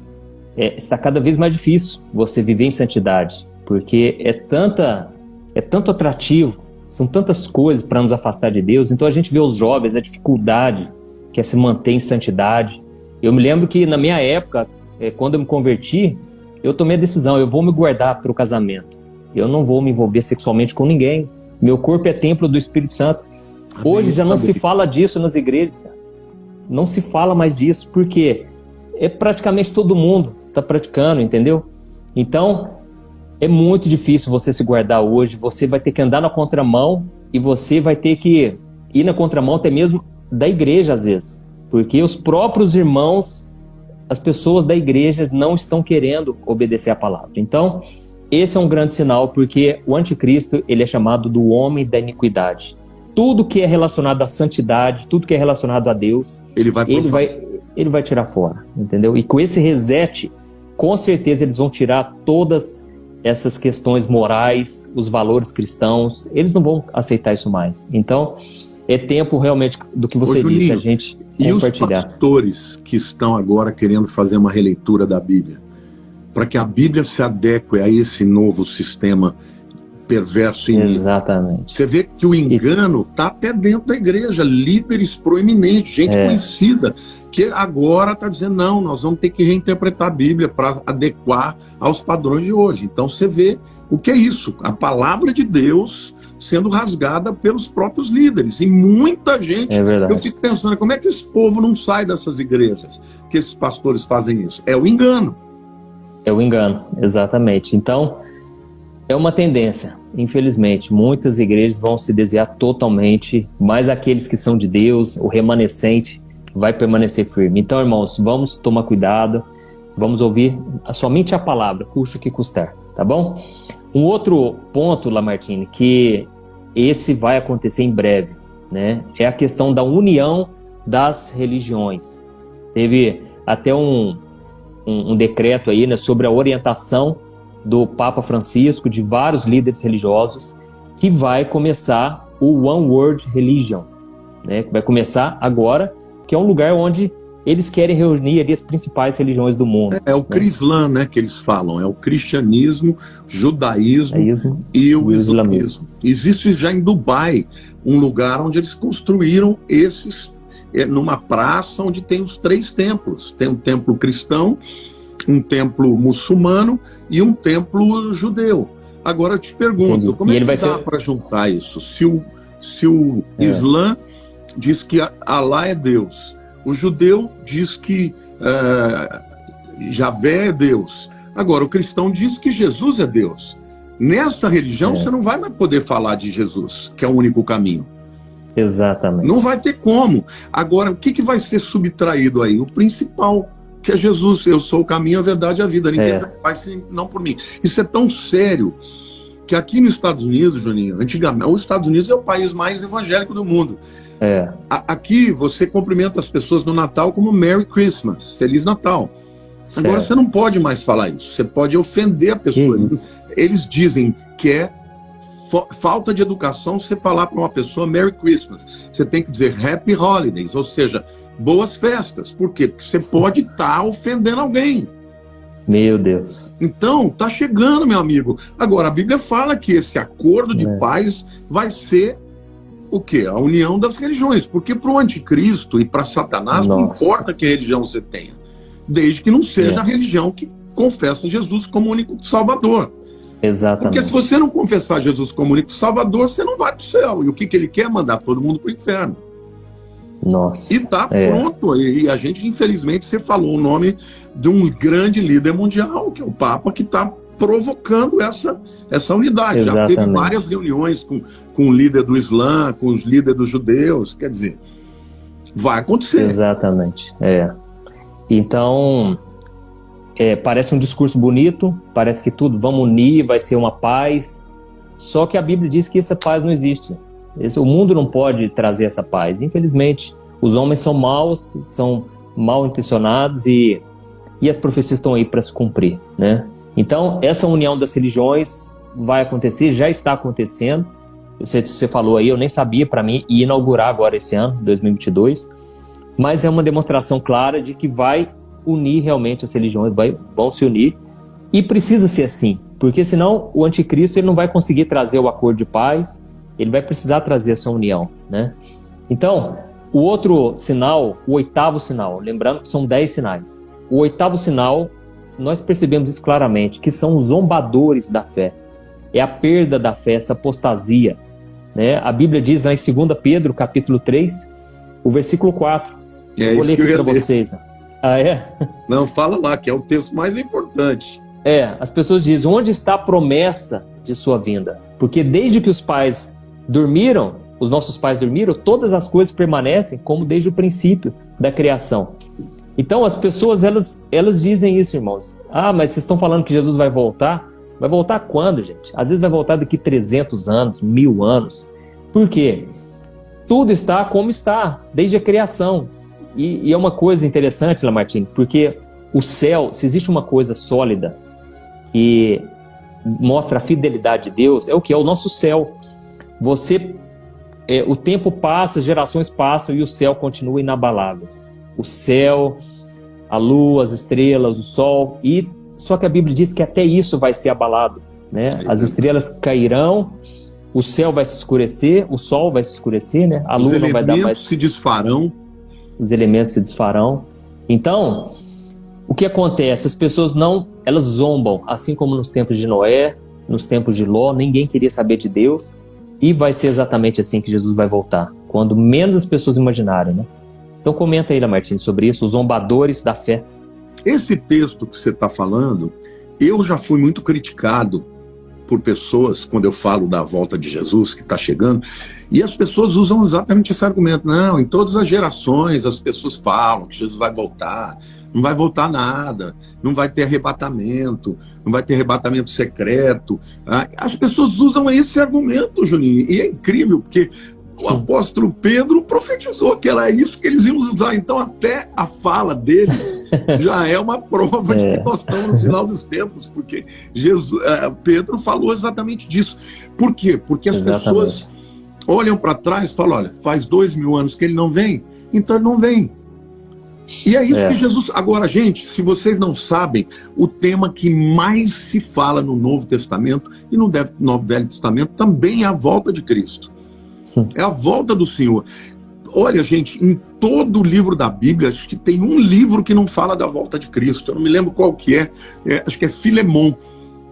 está cada vez mais difícil você viver em santidade, porque é tanto atrativo, são tantas coisas para nos afastar de Deus. Então a gente vê os jovens, a dificuldade que é se manter em santidade. Eu me lembro que na minha época, quando eu me converti, eu tomei a decisão, eu vou me guardar para o casamento. Eu não vou me envolver sexualmente com ninguém. Meu corpo é templo do Espírito Santo. Amém. Hoje já não se fala disso nas igrejas. Não se fala mais disso, porque praticamente todo mundo está praticando, entendeu? Então, é muito difícil você se guardar hoje. Você vai ter que andar na contramão e você vai ter que ir na contramão até mesmo da igreja, às vezes. Porque os próprios irmãos, as pessoas da igreja não estão querendo obedecer a palavra. Então, esse é um grande sinal, porque o anticristo, ele é chamado do homem da iniquidade. Tudo que é relacionado à santidade, tudo que é relacionado a Deus, ele vai tirar fora, entendeu? E com esse reset, com certeza eles vão tirar todas essas questões morais, os valores cristãos, eles não vão aceitar isso mais. Então, é tempo realmente do que você disse, a gente compartilhar. E os pastores que estão agora querendo fazer uma releitura da Bíblia, para que a Bíblia se adeque a esse novo sistema perverso e exatamente. Você vê que o engano está até dentro da igreja, líderes proeminentes, gente conhecida, que agora está dizendo, não, nós vamos ter que reinterpretar a Bíblia para adequar aos padrões de hoje. Então você vê o que é isso, a palavra de Deus sendo rasgada pelos próprios líderes. E muita gente, eu fico pensando, como é que esse povo não sai dessas igrejas, que esses pastores fazem isso? É o engano. É o engano, exatamente. Então, é uma tendência, infelizmente. Muitas igrejas vão se desviar totalmente, mas aqueles que são de Deus, o remanescente, vai permanecer firme. Então, irmãos, vamos tomar cuidado, vamos ouvir somente a palavra, custe o que custar, tá bom? Um outro ponto, Lamartine, que esse vai acontecer em breve, né? É a questão da união das religiões. Teve até um decreto aí, né, sobre a orientação do Papa Francisco, de vários líderes religiosos, que vai começar o One World Religion, né, que vai começar agora, que é um lugar onde eles querem reunir ali as principais religiões do mundo. É o Crislã, né, que eles falam, é o cristianismo, judaísmo e o islamismo. Existe já em Dubai um lugar onde eles construíram esses, numa praça onde tem os 3 templos. Tem um templo cristão, um templo muçulmano e um templo judeu. Agora eu te pergunto, como é que dá para juntar isso? Se o Islã diz que Alá é Deus, o judeu diz que Javé é Deus. Agora, o cristão diz que Jesus é Deus. Nessa religião, você não vai mais poder falar de Jesus, que é o único caminho. Exatamente. Não vai ter como. Agora, o que vai ser subtraído aí? O principal, que é Jesus. Eu sou o caminho, a verdade e a vida. Ninguém vai senão por mim. Isso é tão sério que aqui nos Estados Unidos, Juninho, antigamente, os Estados Unidos é o país mais evangélico do mundo. Aqui você cumprimenta as pessoas no Natal como Merry Christmas, Feliz Natal. Agora você não pode mais falar isso. Você pode ofender a pessoa. Eles dizem que é falta de educação você falar para uma pessoa Merry Christmas. Você tem que dizer Happy Holidays, ou seja, boas festas. Por quê? Porque você pode estar ofendendo alguém. Meu Deus. Então, tá chegando, meu amigo. Agora, a Bíblia fala que esse acordo de paz vai ser o quê? A união das religiões. Porque para o anticristo e para Satanás, não importa que religião você tenha, desde que não seja a religião que confessa Jesus como único salvador. Exatamente. Porque se você não confessar Jesus como único Salvador, você não vai para o céu. E o que ele quer? Mandar todo mundo para o inferno. Nossa. E está pronto. E a gente, infelizmente, você falou o nome de um grande líder mundial, que é o Papa, que está provocando essa unidade. Exatamente. Já teve várias reuniões com o líder do Islã, com os líderes dos judeus. Quer dizer, vai acontecer. Exatamente. Então, parece um discurso bonito, parece que tudo, vamos unir, vai ser uma paz. Só que a Bíblia diz que essa paz não existe. O mundo não pode trazer essa paz. Infelizmente, os homens são maus, são mal intencionados e as profecias estão aí para se cumprir, né? Então, essa união das religiões vai acontecer, já está acontecendo. Você falou aí, eu nem sabia, para mim, ia inaugurar agora esse ano, 2022. Mas é uma demonstração clara de que vai unir realmente as religiões, vão se unir. E precisa ser assim, porque senão o anticristo ele não vai conseguir trazer o acordo de paz, ele vai precisar trazer essa união, né? Então, o outro sinal, o oitavo sinal, lembrando que são 10 sinais. O oitavo sinal, nós percebemos isso claramente, que são os zombadores da fé. É a perda da fé, essa apostasia, né? A Bíblia diz lá em 2 Pedro, capítulo 3, o versículo 4. É vou isso ler que eu aqui ia para ler. vocês. Ah, é? Não, fala lá, que é o texto mais importante. As pessoas dizem, onde está a promessa de sua vinda? Porque desde que os pais dormiram, os nossos pais dormiram, todas as coisas permanecem como desde o princípio da criação. Então as pessoas, elas dizem isso, irmãos. Ah, mas vocês estão falando que Jesus vai voltar? Vai voltar quando, gente? Às vezes vai voltar daqui 300 anos, 1000 anos. Por quê? Tudo está como está, desde a criação. E é uma coisa interessante, Lamartine, porque o céu, se existe uma coisa sólida que mostra a fidelidade de Deus, é o que? É o nosso céu. O tempo passa, gerações passam e o céu continua inabalável. O céu, a lua, as estrelas, o sol, só que a Bíblia diz que até isso vai ser abalado, né? As estrelas cairão, o céu vai se escurecer, o sol vai se escurecer, né? A lua não vai dar mais. Os elementos se desfarão. Os elementos se desfarão. Então, o que acontece? As pessoas elas zombam, assim como nos tempos de Noé, nos tempos de Ló, ninguém queria saber de Deus, e vai ser exatamente assim que Jesus vai voltar, quando menos as pessoas imaginarem, né? Então comenta aí, Lamartine, sobre isso, os zombadores da fé. Esse texto que você está falando, eu já fui muito criticado por pessoas, quando eu falo da volta de Jesus, que está chegando, e as pessoas usam exatamente esse argumento. Não, em todas as gerações as pessoas falam que Jesus vai voltar, não vai voltar nada, não vai ter arrebatamento, não vai ter arrebatamento secreto. As pessoas usam esse argumento, Juninho, e é incrível, porque o apóstolo Pedro profetizou que era isso que eles iam usar. Então até a fala deles já é uma prova de que nós estamos no final dos tempos, porque Pedro falou exatamente disso. Por quê? Porque as pessoas olham para trás e falam, olha, faz 2000 anos que ele não vem, então ele não vem. E é isso que Jesus... Agora, gente, se vocês não sabem, o tema que mais se fala no Novo Testamento e no Velho Testamento também é a volta de Cristo. É a volta do Senhor. Olha, gente, em todo o livro da Bíblia, acho que tem um livro que não fala da volta de Cristo. Eu não me lembro qual que é. Acho que é Filemon,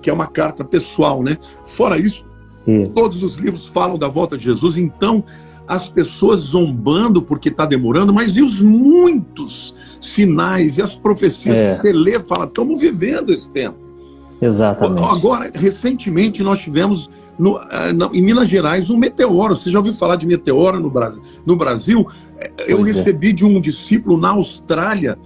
que é uma carta pessoal, né? Fora isso, todos os livros falam da volta de Jesus. Então, as pessoas zombando porque está demorando, mas e os muitos sinais e as profecias que você lê, fala, estamos vivendo esse tempo. Exatamente. Agora, recentemente, nós tivemos... em Minas Gerais, um meteoro. Você já ouviu falar de meteoro no Brasil? Eu recebi de um discípulo na Austrália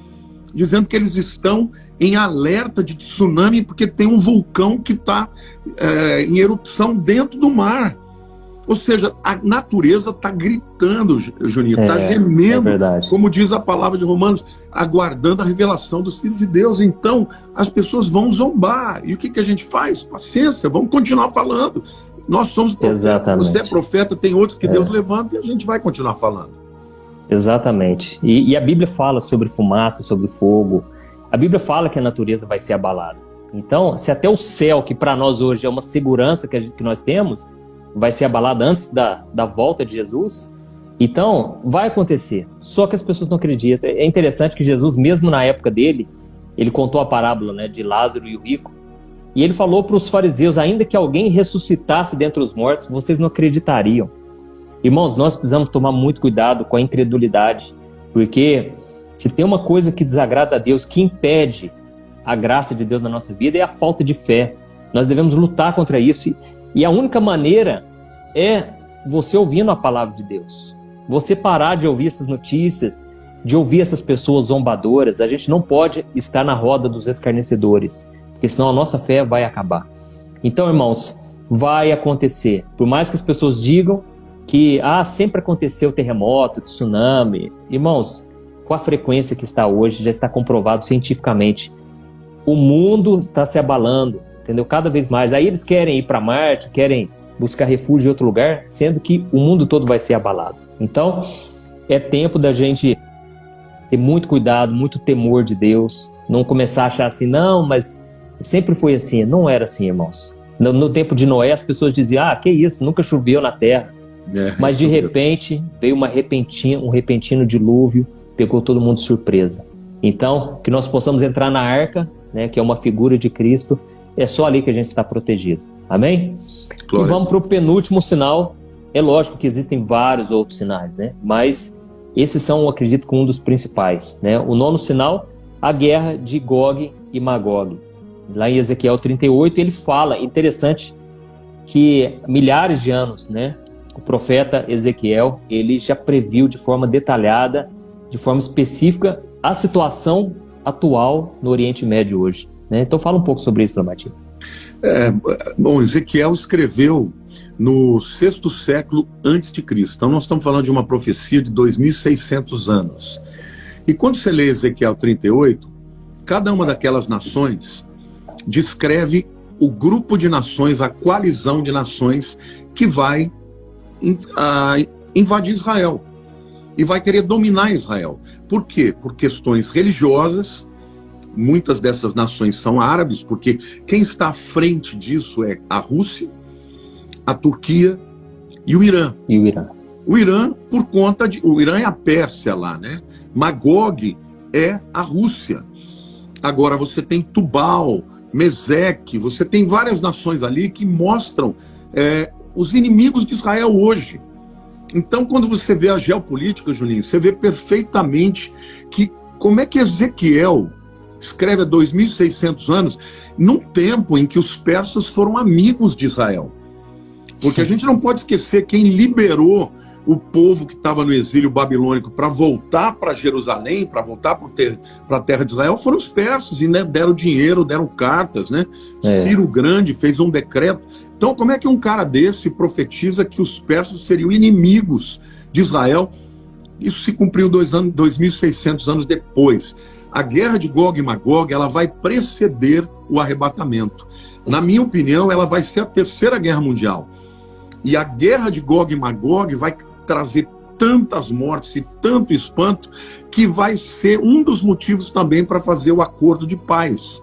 dizendo que eles estão em alerta de tsunami porque tem um vulcão que está em erupção dentro do mar. Ou seja, a natureza está gritando, Juninho, está gemendo, como diz a palavra de Romanos, aguardando a revelação dos filhos de Deus. Então, as pessoas vão zombar. E o que a gente faz? Paciência, vamos continuar falando. Nós somos profetas, você é profeta, tem outros que Deus levanta e a gente vai continuar falando. Exatamente. E a Bíblia fala sobre fumaça, sobre fogo. A Bíblia fala que a natureza vai ser abalada. Então, se até o céu, que para nós hoje é uma segurança que nós temos, vai ser abalado antes da volta de Jesus, então vai acontecer. Só que as pessoas não acreditam. É interessante que Jesus, mesmo na época dele, ele contou a parábola, né, de Lázaro e o rico. E ele falou para os fariseus, ainda que alguém ressuscitasse dentre os mortos, vocês não acreditariam. Irmãos, nós precisamos tomar muito cuidado com a incredulidade, porque se tem uma coisa que desagrada a Deus, que impede a graça de Deus na nossa vida, é a falta de fé. Nós devemos lutar contra isso, e a única maneira é você ouvindo a palavra de Deus. Você parar de ouvir essas notícias, de ouvir essas pessoas zombadoras. A gente não pode estar na roda dos escarnecedores, porque senão a nossa fé vai acabar. Então, irmãos, vai acontecer. Por mais que as pessoas digam que sempre aconteceu terremoto, tsunami. Irmãos, com a frequência que está hoje, já está comprovado cientificamente. O mundo está se abalando, entendeu? Cada vez mais. Aí eles querem ir para Marte, querem buscar refúgio em outro lugar, sendo que o mundo todo vai ser abalado. Então, é tempo da gente ter muito cuidado, muito temor de Deus, não começar a achar assim, não, mas sempre foi assim. Não era assim, irmãos. No tempo de Noé, as pessoas diziam, que isso, nunca choveu na terra. Mas de repente, veio um repentino dilúvio, pegou todo mundo de surpresa. Então, que nós possamos entrar na arca, né, que é uma figura de Cristo, é só ali que a gente está protegido. Amém? Glória. E vamos para o penúltimo sinal. É lógico que existem vários outros sinais, né? Mas esses são, eu acredito, um dos principais, né? O 9º sinal, a guerra de Gog e Magog. Lá em Ezequiel 38, ele fala, interessante, que milhares de anos, né? O profeta Ezequiel, ele já previu de forma detalhada, de forma específica, a situação atual no Oriente Médio hoje, né? Então fala um pouco sobre isso, Martinho. Bom, Ezequiel escreveu no 6º século antes de Cristo. Então nós estamos falando de uma profecia de 2.600 anos. E quando você lê Ezequiel 38, cada uma daquelas nações descreve o grupo de nações, a coalizão de nações que vai invadir Israel e vai querer dominar Israel. Por quê? Por questões religiosas. Muitas dessas nações são árabes, porque quem está à frente disso é a Rússia, a Turquia e o Irã. O Irã, por conta de... O Irã é a Pérsia lá, né? Magog é a Rússia. Agora você tem Tubal, Meseque, você tem várias nações ali que mostram os inimigos de Israel hoje. Então, quando você vê a geopolítica, Juninho, você vê perfeitamente que como é que Ezequiel escreve há 2.600 anos, num tempo em que os persas foram amigos de Israel. Porque a gente não pode esquecer quem liberou o povo que estava no exílio babilônico para voltar para Jerusalém, para voltar para a terra de Israel, foram os persas, e né, deram dinheiro, deram cartas, né? Ciro Grande fez um decreto. Então, como é que um cara desse profetiza que os persas seriam inimigos de Israel? Isso se cumpriu 2.600 anos depois. A guerra de Gog e Magog, ela vai preceder o arrebatamento. Na minha opinião, ela vai ser a 3ª guerra mundial. E a guerra de Gog e Magog vai trazer tantas mortes e tanto espanto que vai ser um dos motivos também para fazer o acordo de paz.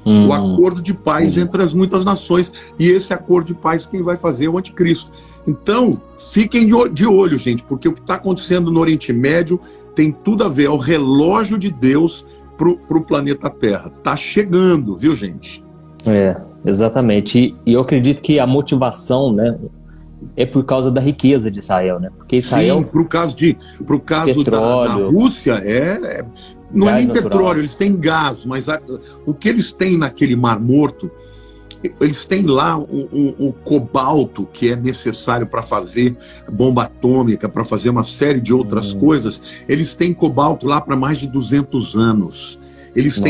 O acordo de paz entre as muitas nações. E esse acordo de paz quem vai fazer é o anticristo. Então, fiquem de olho, gente, porque o que está acontecendo no Oriente Médio tem tudo a ver, é o relógio de Deus para o planeta Terra. Está chegando, viu, gente? Exatamente. E eu acredito que a motivação, né, é por causa da riqueza de Israel, né? Porque Israel... Sim, pro caso da Rússia, não é nem natural. Petróleo, eles têm gás, mas o que eles têm naquele Mar Morto, eles têm lá o cobalto que é necessário para fazer bomba atômica, para fazer uma série de outras coisas. Eles têm cobalto lá para mais de 200 anos. Eles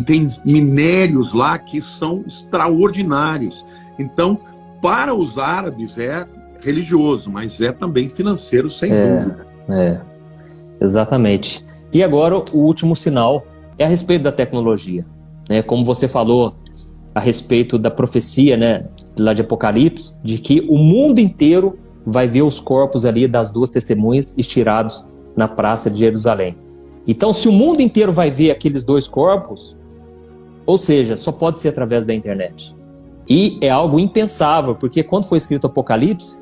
têm minérios lá que são extraordinários. Então, para os árabes é religioso, mas é também financeiro, sem dúvida. Exatamente. E agora o último sinal é a respeito da tecnologia, né? Como você falou a respeito da profecia, né, lá de Apocalipse, de que o mundo inteiro vai ver os corpos ali das 2 testemunhas estirados na praça de Jerusalém. Então, se o mundo inteiro vai ver aqueles 2 corpos, ou seja, só pode ser através da internet. E é algo impensável, porque quando foi escrito Apocalipse,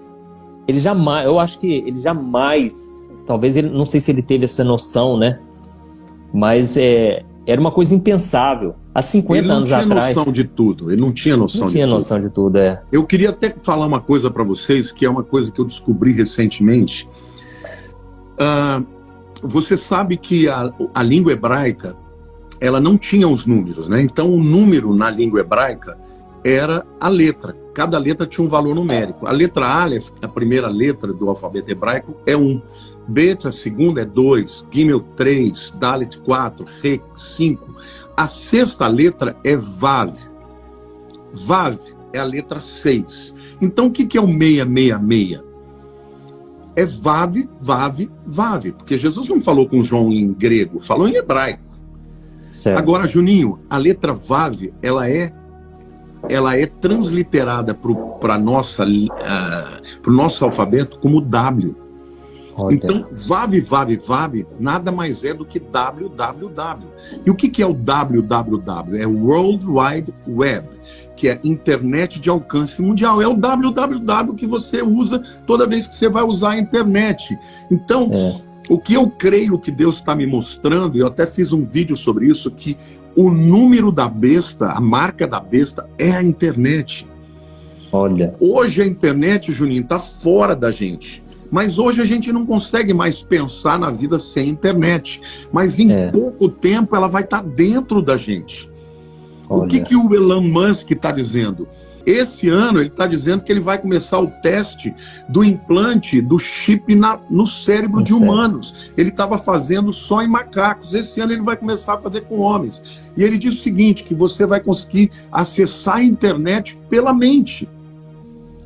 eu acho que ele jamais, talvez não sei se ele teve essa noção, né, mas era uma coisa impensável há 50 anos atrás... Ele não tinha noção de tudo, ele não tinha noção de tudo. Não tinha noção de tudo, é. Eu queria até falar uma coisa para vocês, que é uma coisa que eu descobri recentemente. Você sabe que a língua hebraica, ela não tinha os números, né? Então, o número na língua hebraica era a letra. Cada letra tinha um valor numérico. A letra Aleph, a primeira letra do alfabeto hebraico, é 1. Bet, a segunda é 2. Gimel, 3. Dalet, 4. Rek, 5. A sexta letra é Vav. Vav é a letra 6. Então, o que é o 666? É Vav, Vav, Vav. Porque Jesus não falou com João em grego, falou em hebraico. Certo. Agora, Juninho, a letra Vav, ela é transliterada para o nosso alfabeto como W. Olha. Então, Vav, Vav, Vav, nada mais é do que www. E o que é o www? É World Wide Web, que é internet de alcance mundial. É o www que você usa toda vez que você vai usar a internet. Então, o que eu creio que Deus está me mostrando, e eu até fiz um vídeo sobre isso, que o número da besta, a marca da besta, é a internet. Olha. Hoje a internet, Juninho, está fora da gente. Mas hoje a gente não consegue mais pensar na vida sem internet. Mas em pouco tempo ela vai estar dentro da gente. Olha. O que o Elon Musk está dizendo? Esse ano ele está dizendo que ele vai começar o teste do implante do chip no cérebro de humanos. Ele estava fazendo só em macacos. Esse ano ele vai começar a fazer com homens. E ele diz o seguinte, que você vai conseguir acessar a internet pela mente.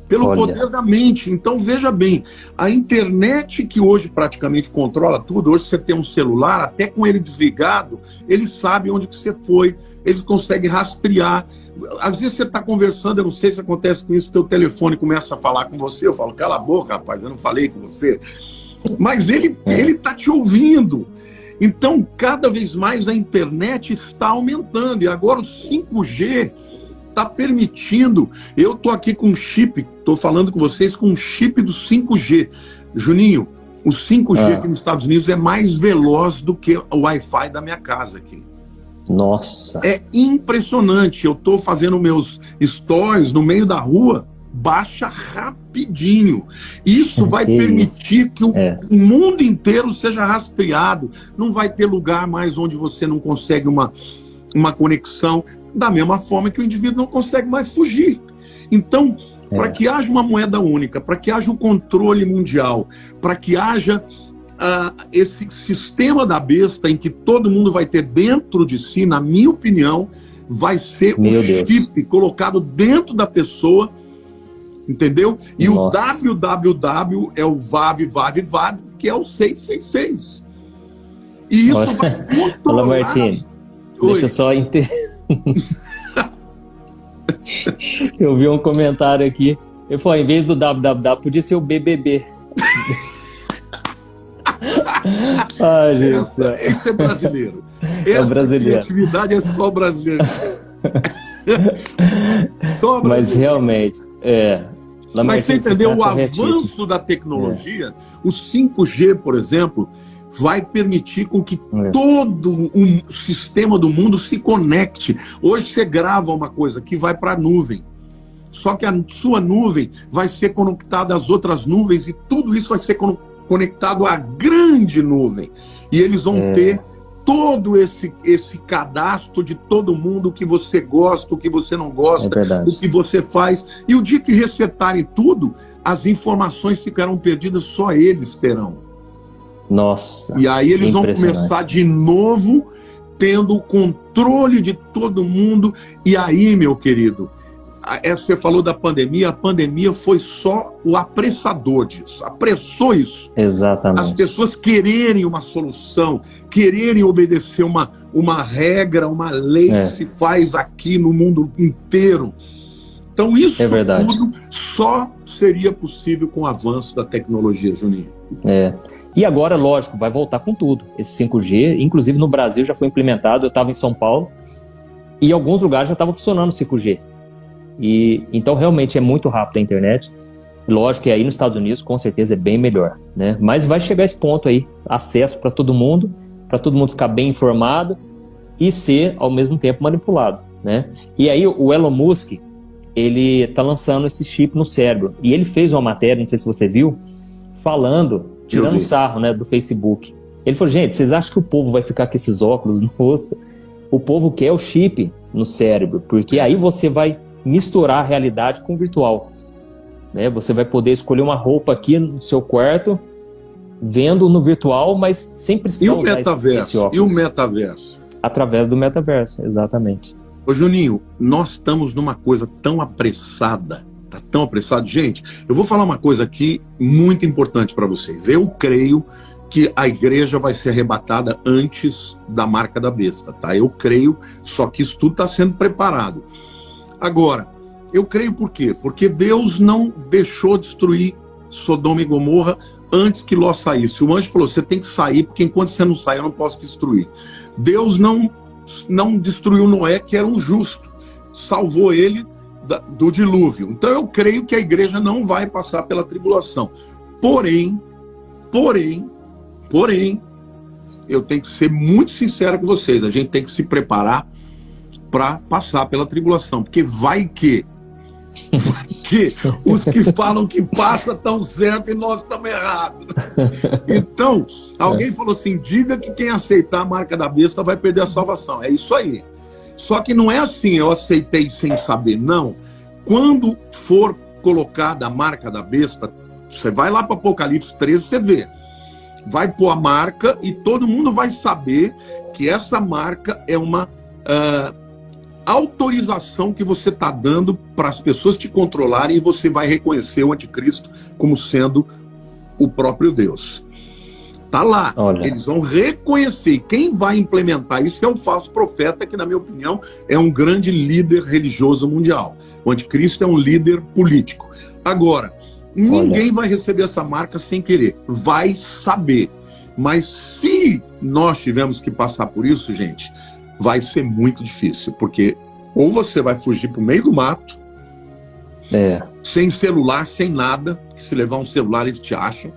Pelo poder da mente. Então, veja bem, a internet que hoje praticamente controla tudo, hoje você tem um celular, até com ele desligado, ele sabe onde que você foi, eles conseguem rastrear. Às vezes você está conversando, eu não sei se acontece com isso, teu telefone começa a falar com você, eu falo, cala a boca, rapaz, eu não falei com você. Mas ele está te ouvindo. Então, cada vez mais a internet está aumentando, e agora o 5G está permitindo. Eu estou aqui com um chip, estou falando com vocês com um chip do 5G. Juninho, o 5G aqui nos Estados Unidos é mais veloz do que o Wi-Fi da minha casa aqui. Nossa! É impressionante. Eu estou fazendo meus stories no meio da rua, baixa rapidinho. Isso vai permitir que o mundo inteiro seja rastreado. Não vai ter lugar mais onde você não consegue uma conexão, da mesma forma que o indivíduo não consegue mais fugir. Então, para que haja uma moeda única, para que haja um controle mundial, para que haja esse sistema da besta em que todo mundo vai ter dentro de si, na minha opinião, vai ser um chip colocado dentro da pessoa, entendeu? E o www é o Vav, Vav, Vav, que é o 666. E isso vai controlar... Olá, Martim. Deixa eu só Eu vi um comentário aqui. Ele falou, em vez do www, podia ser o BBB. Ai, Jesus. Esse é brasileiro. Essa brasileiro. Criatividade é só brasileiro. Só brasileiro. Mas realmente, Mas você entendeu o avanço da tecnologia? O 5G, por exemplo, vai permitir com que todo o sistema do mundo se conecte. Hoje você grava uma coisa que vai para a nuvem. Só que a sua nuvem vai ser conectada às outras nuvens e tudo isso vai ser conectado à grande nuvem. E eles vão ter todo esse cadastro de todo mundo, o que você gosta, o que você não gosta, o que você faz. E o dia que resetarem tudo, as informações ficarão perdidas, só eles terão. Nossa. E aí eles vão começar de novo, tendo o controle de todo mundo. E aí, meu querido, você falou da pandemia, a pandemia foi só o apressador disso, apressou isso. Exatamente. As pessoas quererem uma solução, quererem obedecer uma regra, uma lei que se faz aqui no mundo inteiro. Então isso tudo só seria possível com o avanço da tecnologia, Juninho. E agora, lógico, vai voltar com tudo. Esse 5G, inclusive no Brasil já foi implementado, eu estava em São Paulo, e em alguns lugares já estava funcionando o 5G. Então realmente é muito rápido a internet. Lógico que aí nos Estados Unidos com certeza é bem melhor, né? Mas vai chegar esse ponto aí, acesso para todo mundo ficar bem informado, e ser, ao mesmo tempo, manipulado, né? E aí o Elon Musk, ele tá lançando esse chip no cérebro. E ele fez uma matéria, não sei se você viu, falando, tirando sarro, né, do Facebook. Ele falou, gente, vocês acham que o povo vai ficar com esses óculos no rosto? O povo quer o chip no cérebro, porque aí você vai misturar a realidade com o virtual, né? Você vai poder escolher uma roupa aqui no seu quarto, vendo no virtual, mas sem precisar usar esse óculos. E o metaverso? Através do metaverso, exatamente. Ô Juninho, nós estamos numa coisa tão apressada, tá tão apressado. Gente, eu vou falar uma coisa aqui muito importante para vocês. Eu creio que a igreja vai ser arrebatada antes da marca da besta, tá? Eu creio, só que isso tudo está sendo preparado. Agora, eu creio por quê? Porque Deus não deixou destruir Sodoma e Gomorra antes que Ló saísse. O anjo falou, você tem que sair, porque enquanto você não sair, eu não posso destruir. Deus não destruiu Noé, que era um justo. Salvou ele do dilúvio. Então eu creio que a igreja não vai passar pela tribulação. Porém, eu tenho que ser muito sincero com vocês. A gente tem que se preparar para passar pela tribulação. Porque vai que os que falam que passa estão certos e nós estamos errados. Então, alguém falou assim, diga que quem aceitar a marca da besta vai perder a salvação. É isso aí. Só que não é assim, eu aceitei sem saber, não. Quando for colocada a marca da besta, você vai lá para Apocalipse 13, você vê. Vai pôr a marca e todo mundo vai saber que essa marca é uma autorização que você está dando para as pessoas te controlarem, e você vai reconhecer o anticristo como sendo o próprio Deus. Tá lá. Olha. Eles vão reconhecer. E quem vai implementar isso é um falso profeta, que na minha opinião é um grande líder religioso mundial. O anticristo é um líder político. Agora, ninguém vai receber essa marca sem querer. Vai saber. Mas se nós tivermos que passar por isso, gente, vai ser muito difícil, porque ou você vai fugir para o meio do mato, sem celular, sem nada, que se levar um celular eles te acham.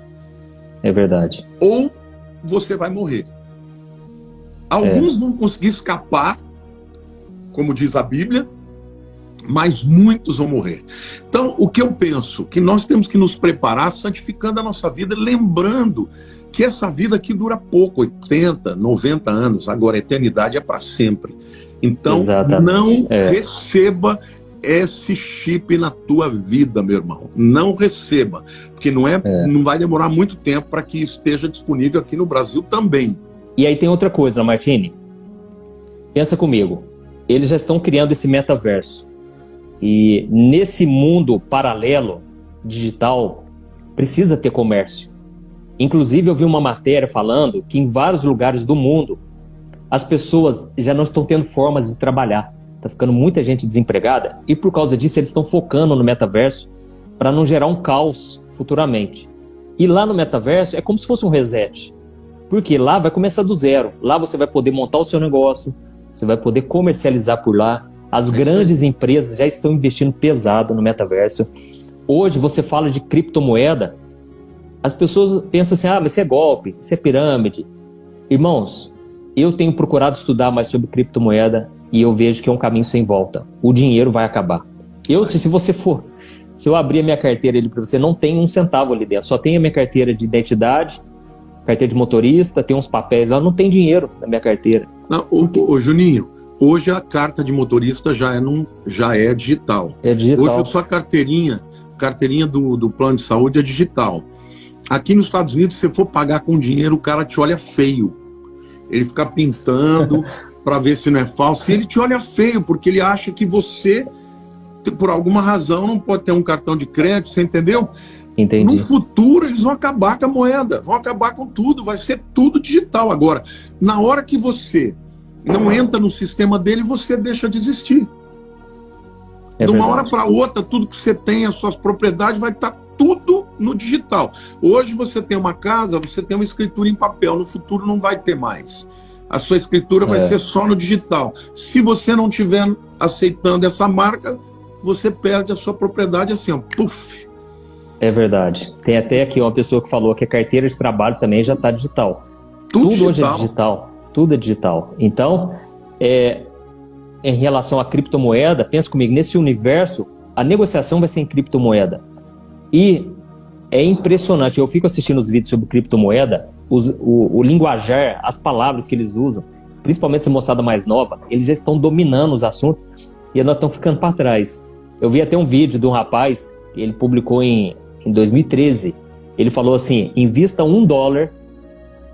É verdade. Ou você vai morrer. Alguns vão conseguir escapar, como diz a Bíblia, mas muitos vão morrer. Então, o que eu penso? Que nós temos que nos preparar santificando a nossa vida, lembrando que essa vida aqui dura pouco, 80, 90 anos, agora a eternidade é para sempre. Então, não receba esse chip na tua vida, meu irmão. Não receba, porque não vai demorar muito tempo para que esteja disponível aqui no Brasil também. E aí tem outra coisa, Martini. Pensa comigo. Eles já estão criando esse metaverso. E nesse mundo paralelo, digital, precisa ter comércio. Inclusive, eu vi uma matéria falando que em vários lugares do mundo, as pessoas já não estão tendo formas de trabalhar. Está ficando muita gente desempregada e, por causa disso, eles estão focando no metaverso para não gerar um caos futuramente. E lá no metaverso é como se fosse um reset. Porque lá vai começar do zero. Lá você vai poder montar o seu negócio, você vai poder comercializar por lá. As grandes empresas já estão investindo pesado no metaverso. Hoje, você fala de criptomoeda, as pessoas pensam assim, mas isso é golpe, isso é pirâmide. Irmãos, eu tenho procurado estudar mais sobre criptomoeda e eu vejo que é um caminho sem volta. O dinheiro vai acabar. Se eu abrir a minha carteira ali para você, não tem um centavo ali dentro. Só tem a minha carteira de identidade, carteira de motorista, tem uns papéis lá, não tem dinheiro na minha carteira. Não, Juninho, hoje a carta de motorista já é digital. É digital. Hoje a sua carteirinha do plano de saúde é digital. Aqui nos Estados Unidos, se você for pagar com dinheiro, o cara te olha feio. Ele fica pintando para ver se não é falso. E ele te olha feio, porque ele acha que você, por alguma razão, não pode ter um cartão de crédito, você entendeu? Entendi. No futuro, eles vão acabar com a moeda, vão acabar com tudo, vai ser tudo digital. Agora, na hora que você não entra no sistema dele, você deixa de existir. De uma hora para outra, tudo que você tem, as suas propriedades, vai estar tudo no digital. Hoje você tem uma casa, você tem uma escritura em papel, no futuro não vai ter mais. A sua escritura vai ser só no digital. Se você não estiver aceitando essa marca, você perde a sua propriedade assim, ó, puf. É verdade. Tem até aqui uma pessoa que falou que a carteira de trabalho também já está digital. Tudo hoje é digital. Tudo é digital. Então, em relação à criptomoeda, pensa comigo, nesse universo, a negociação vai ser em criptomoeda. E é impressionante, eu fico assistindo os vídeos sobre criptomoeda, o linguajar, as palavras que eles usam, principalmente essa moçada mais nova, eles já estão dominando os assuntos e nós estamos ficando para trás. Eu vi até um vídeo de um rapaz, ele publicou em 2013, ele falou assim, invista $1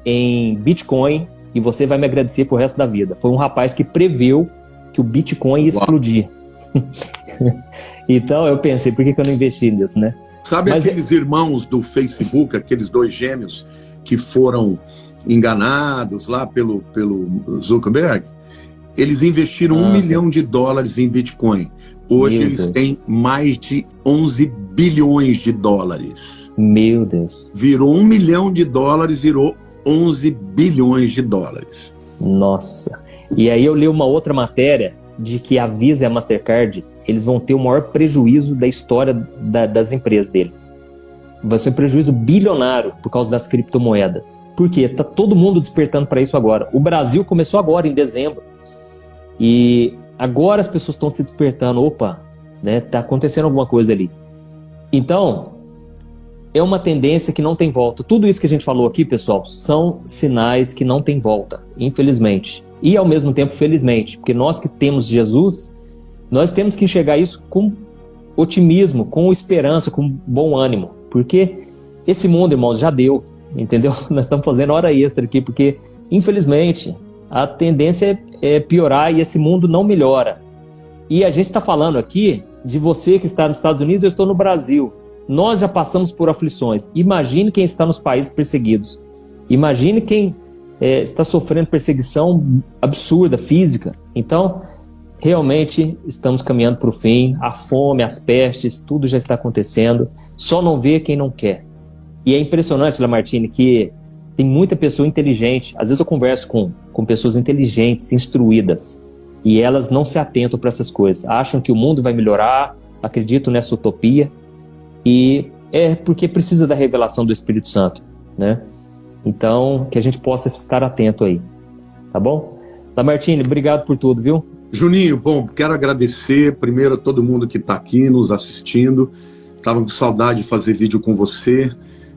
em Bitcoin e você vai me agradecer pro resto da vida. Foi um rapaz que preveu que o Bitcoin ia explodir. Então eu pensei, por que eu não investi nisso, né? Sabe aqueles irmãos do Facebook, aqueles 2 gêmeos que foram enganados lá pelo Zuckerberg? Eles investiram $1 milhão em Bitcoin. Hoje eles têm mais de 11 bilhões de dólares. Meu Deus. Virou $1 milhão, virou 11 bilhões de dólares. Nossa. E aí eu li uma outra matéria de que a Visa e a Mastercard, eles vão ter o maior prejuízo da história das empresas deles. Vai ser um prejuízo bilionário por causa das criptomoedas. Por quê? Tá todo mundo despertando para isso agora. O Brasil começou agora, em dezembro. E agora as pessoas estão se despertando. Opa, né? Tá acontecendo alguma coisa ali. Então, é uma tendência que não tem volta. Tudo isso que a gente falou aqui, pessoal, são sinais que não tem volta, infelizmente. E ao mesmo tempo, felizmente, porque nós que temos Jesus, nós temos que enxergar isso com otimismo, com esperança, com bom ânimo. Porque esse mundo, irmãos, já deu, entendeu? Nós estamos fazendo hora extra aqui, porque, infelizmente, a tendência é piorar e esse mundo não melhora. E a gente está falando aqui de você que está nos Estados Unidos, eu estou no Brasil. Nós já passamos por aflições. Imagine quem está nos países perseguidos. Imagine quem está sofrendo perseguição absurda, física. Então, realmente, estamos caminhando para o fim. A fome, as pestes, tudo já está acontecendo. Só não vê quem não quer. E é impressionante, Lamartine, que tem muita pessoa inteligente. Às vezes eu converso com pessoas inteligentes, instruídas, e elas não se atentam para essas coisas. Acham que o mundo vai melhorar, acreditam nessa utopia, e é porque precisa da revelação do Espírito Santo, né? Então, que a gente possa estar atento aí, tá bom? Lamartine, obrigado por tudo, viu? Juninho, bom, quero agradecer primeiro a todo mundo que está aqui nos assistindo. Estava com saudade de fazer vídeo com você.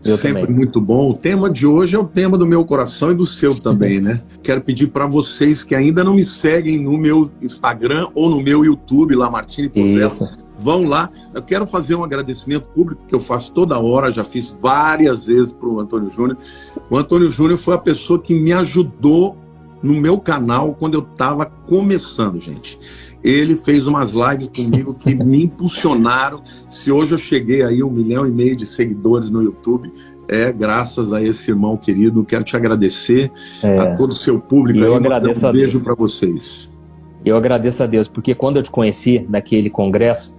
Eu sempre também. muito bom. O tema de hoje é o tema do meu coração e do seu também, né? Quero pedir para vocês que ainda não me seguem no meu Instagram ou no meu YouTube, Lamartine Pozella, vão lá. Eu quero fazer um agradecimento público que eu faço toda hora, já fiz várias vezes para o Antônio Júnior. O Antônio Júnior foi a pessoa que me ajudou no meu canal quando eu estava começando, gente. Ele fez umas lives comigo que me impulsionaram. Se hoje eu cheguei aí 1,5 milhão de seguidores no YouTube, é graças a esse irmão querido. Quero te agradecer a todo o seu público. Eu agradeço a Deus. Um beijo para vocês. Eu agradeço a Deus, porque quando eu te conheci naquele congresso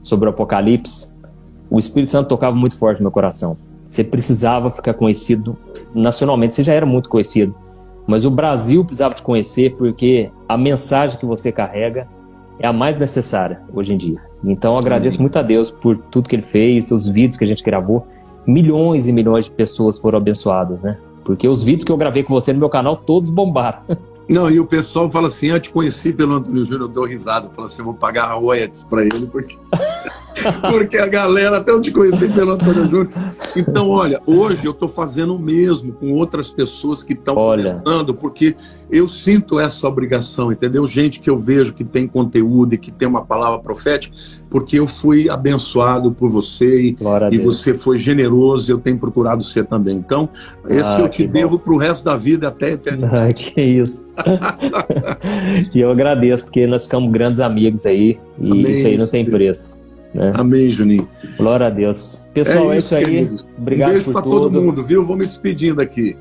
sobre o Apocalipse, o Espírito Santo tocava muito forte no meu coração. Você precisava ficar conhecido nacionalmente, você já era muito conhecido, mas o Brasil precisava te conhecer porque a mensagem que você carrega é a mais necessária hoje em dia. Então eu agradeço muito a Deus por tudo que Ele fez, os vídeos que a gente gravou. Milhões e milhões de pessoas foram abençoadas, né? Porque os vídeos que eu gravei com você no meu canal, todos bombaram. Não, e o pessoal fala assim, eu te conheci pelo Antônio Júnior, eu dou risada, falo assim, eu vou pagar royalties para ele, porque a galera, até eu te conheci pelo Antônio Júnior. Então, olha, hoje eu estou fazendo o mesmo com outras pessoas que estão começando, porque eu sinto essa obrigação, entendeu? Gente que eu vejo que tem conteúdo e que tem uma palavra profética, porque eu fui abençoado por você e você foi generoso, eu tenho procurado ser também. Então, esse eu te devo para o resto da vida até a eternidade. Que isso. E eu agradeço, porque nós ficamos grandes amigos aí, e amém, isso aí não tem preço. Né? Amém, Juninho. Glória a Deus. Pessoal, é isso aí. Queridos. Obrigado um beijo por pra tudo. Todo mundo, viu? Vou me despedindo aqui.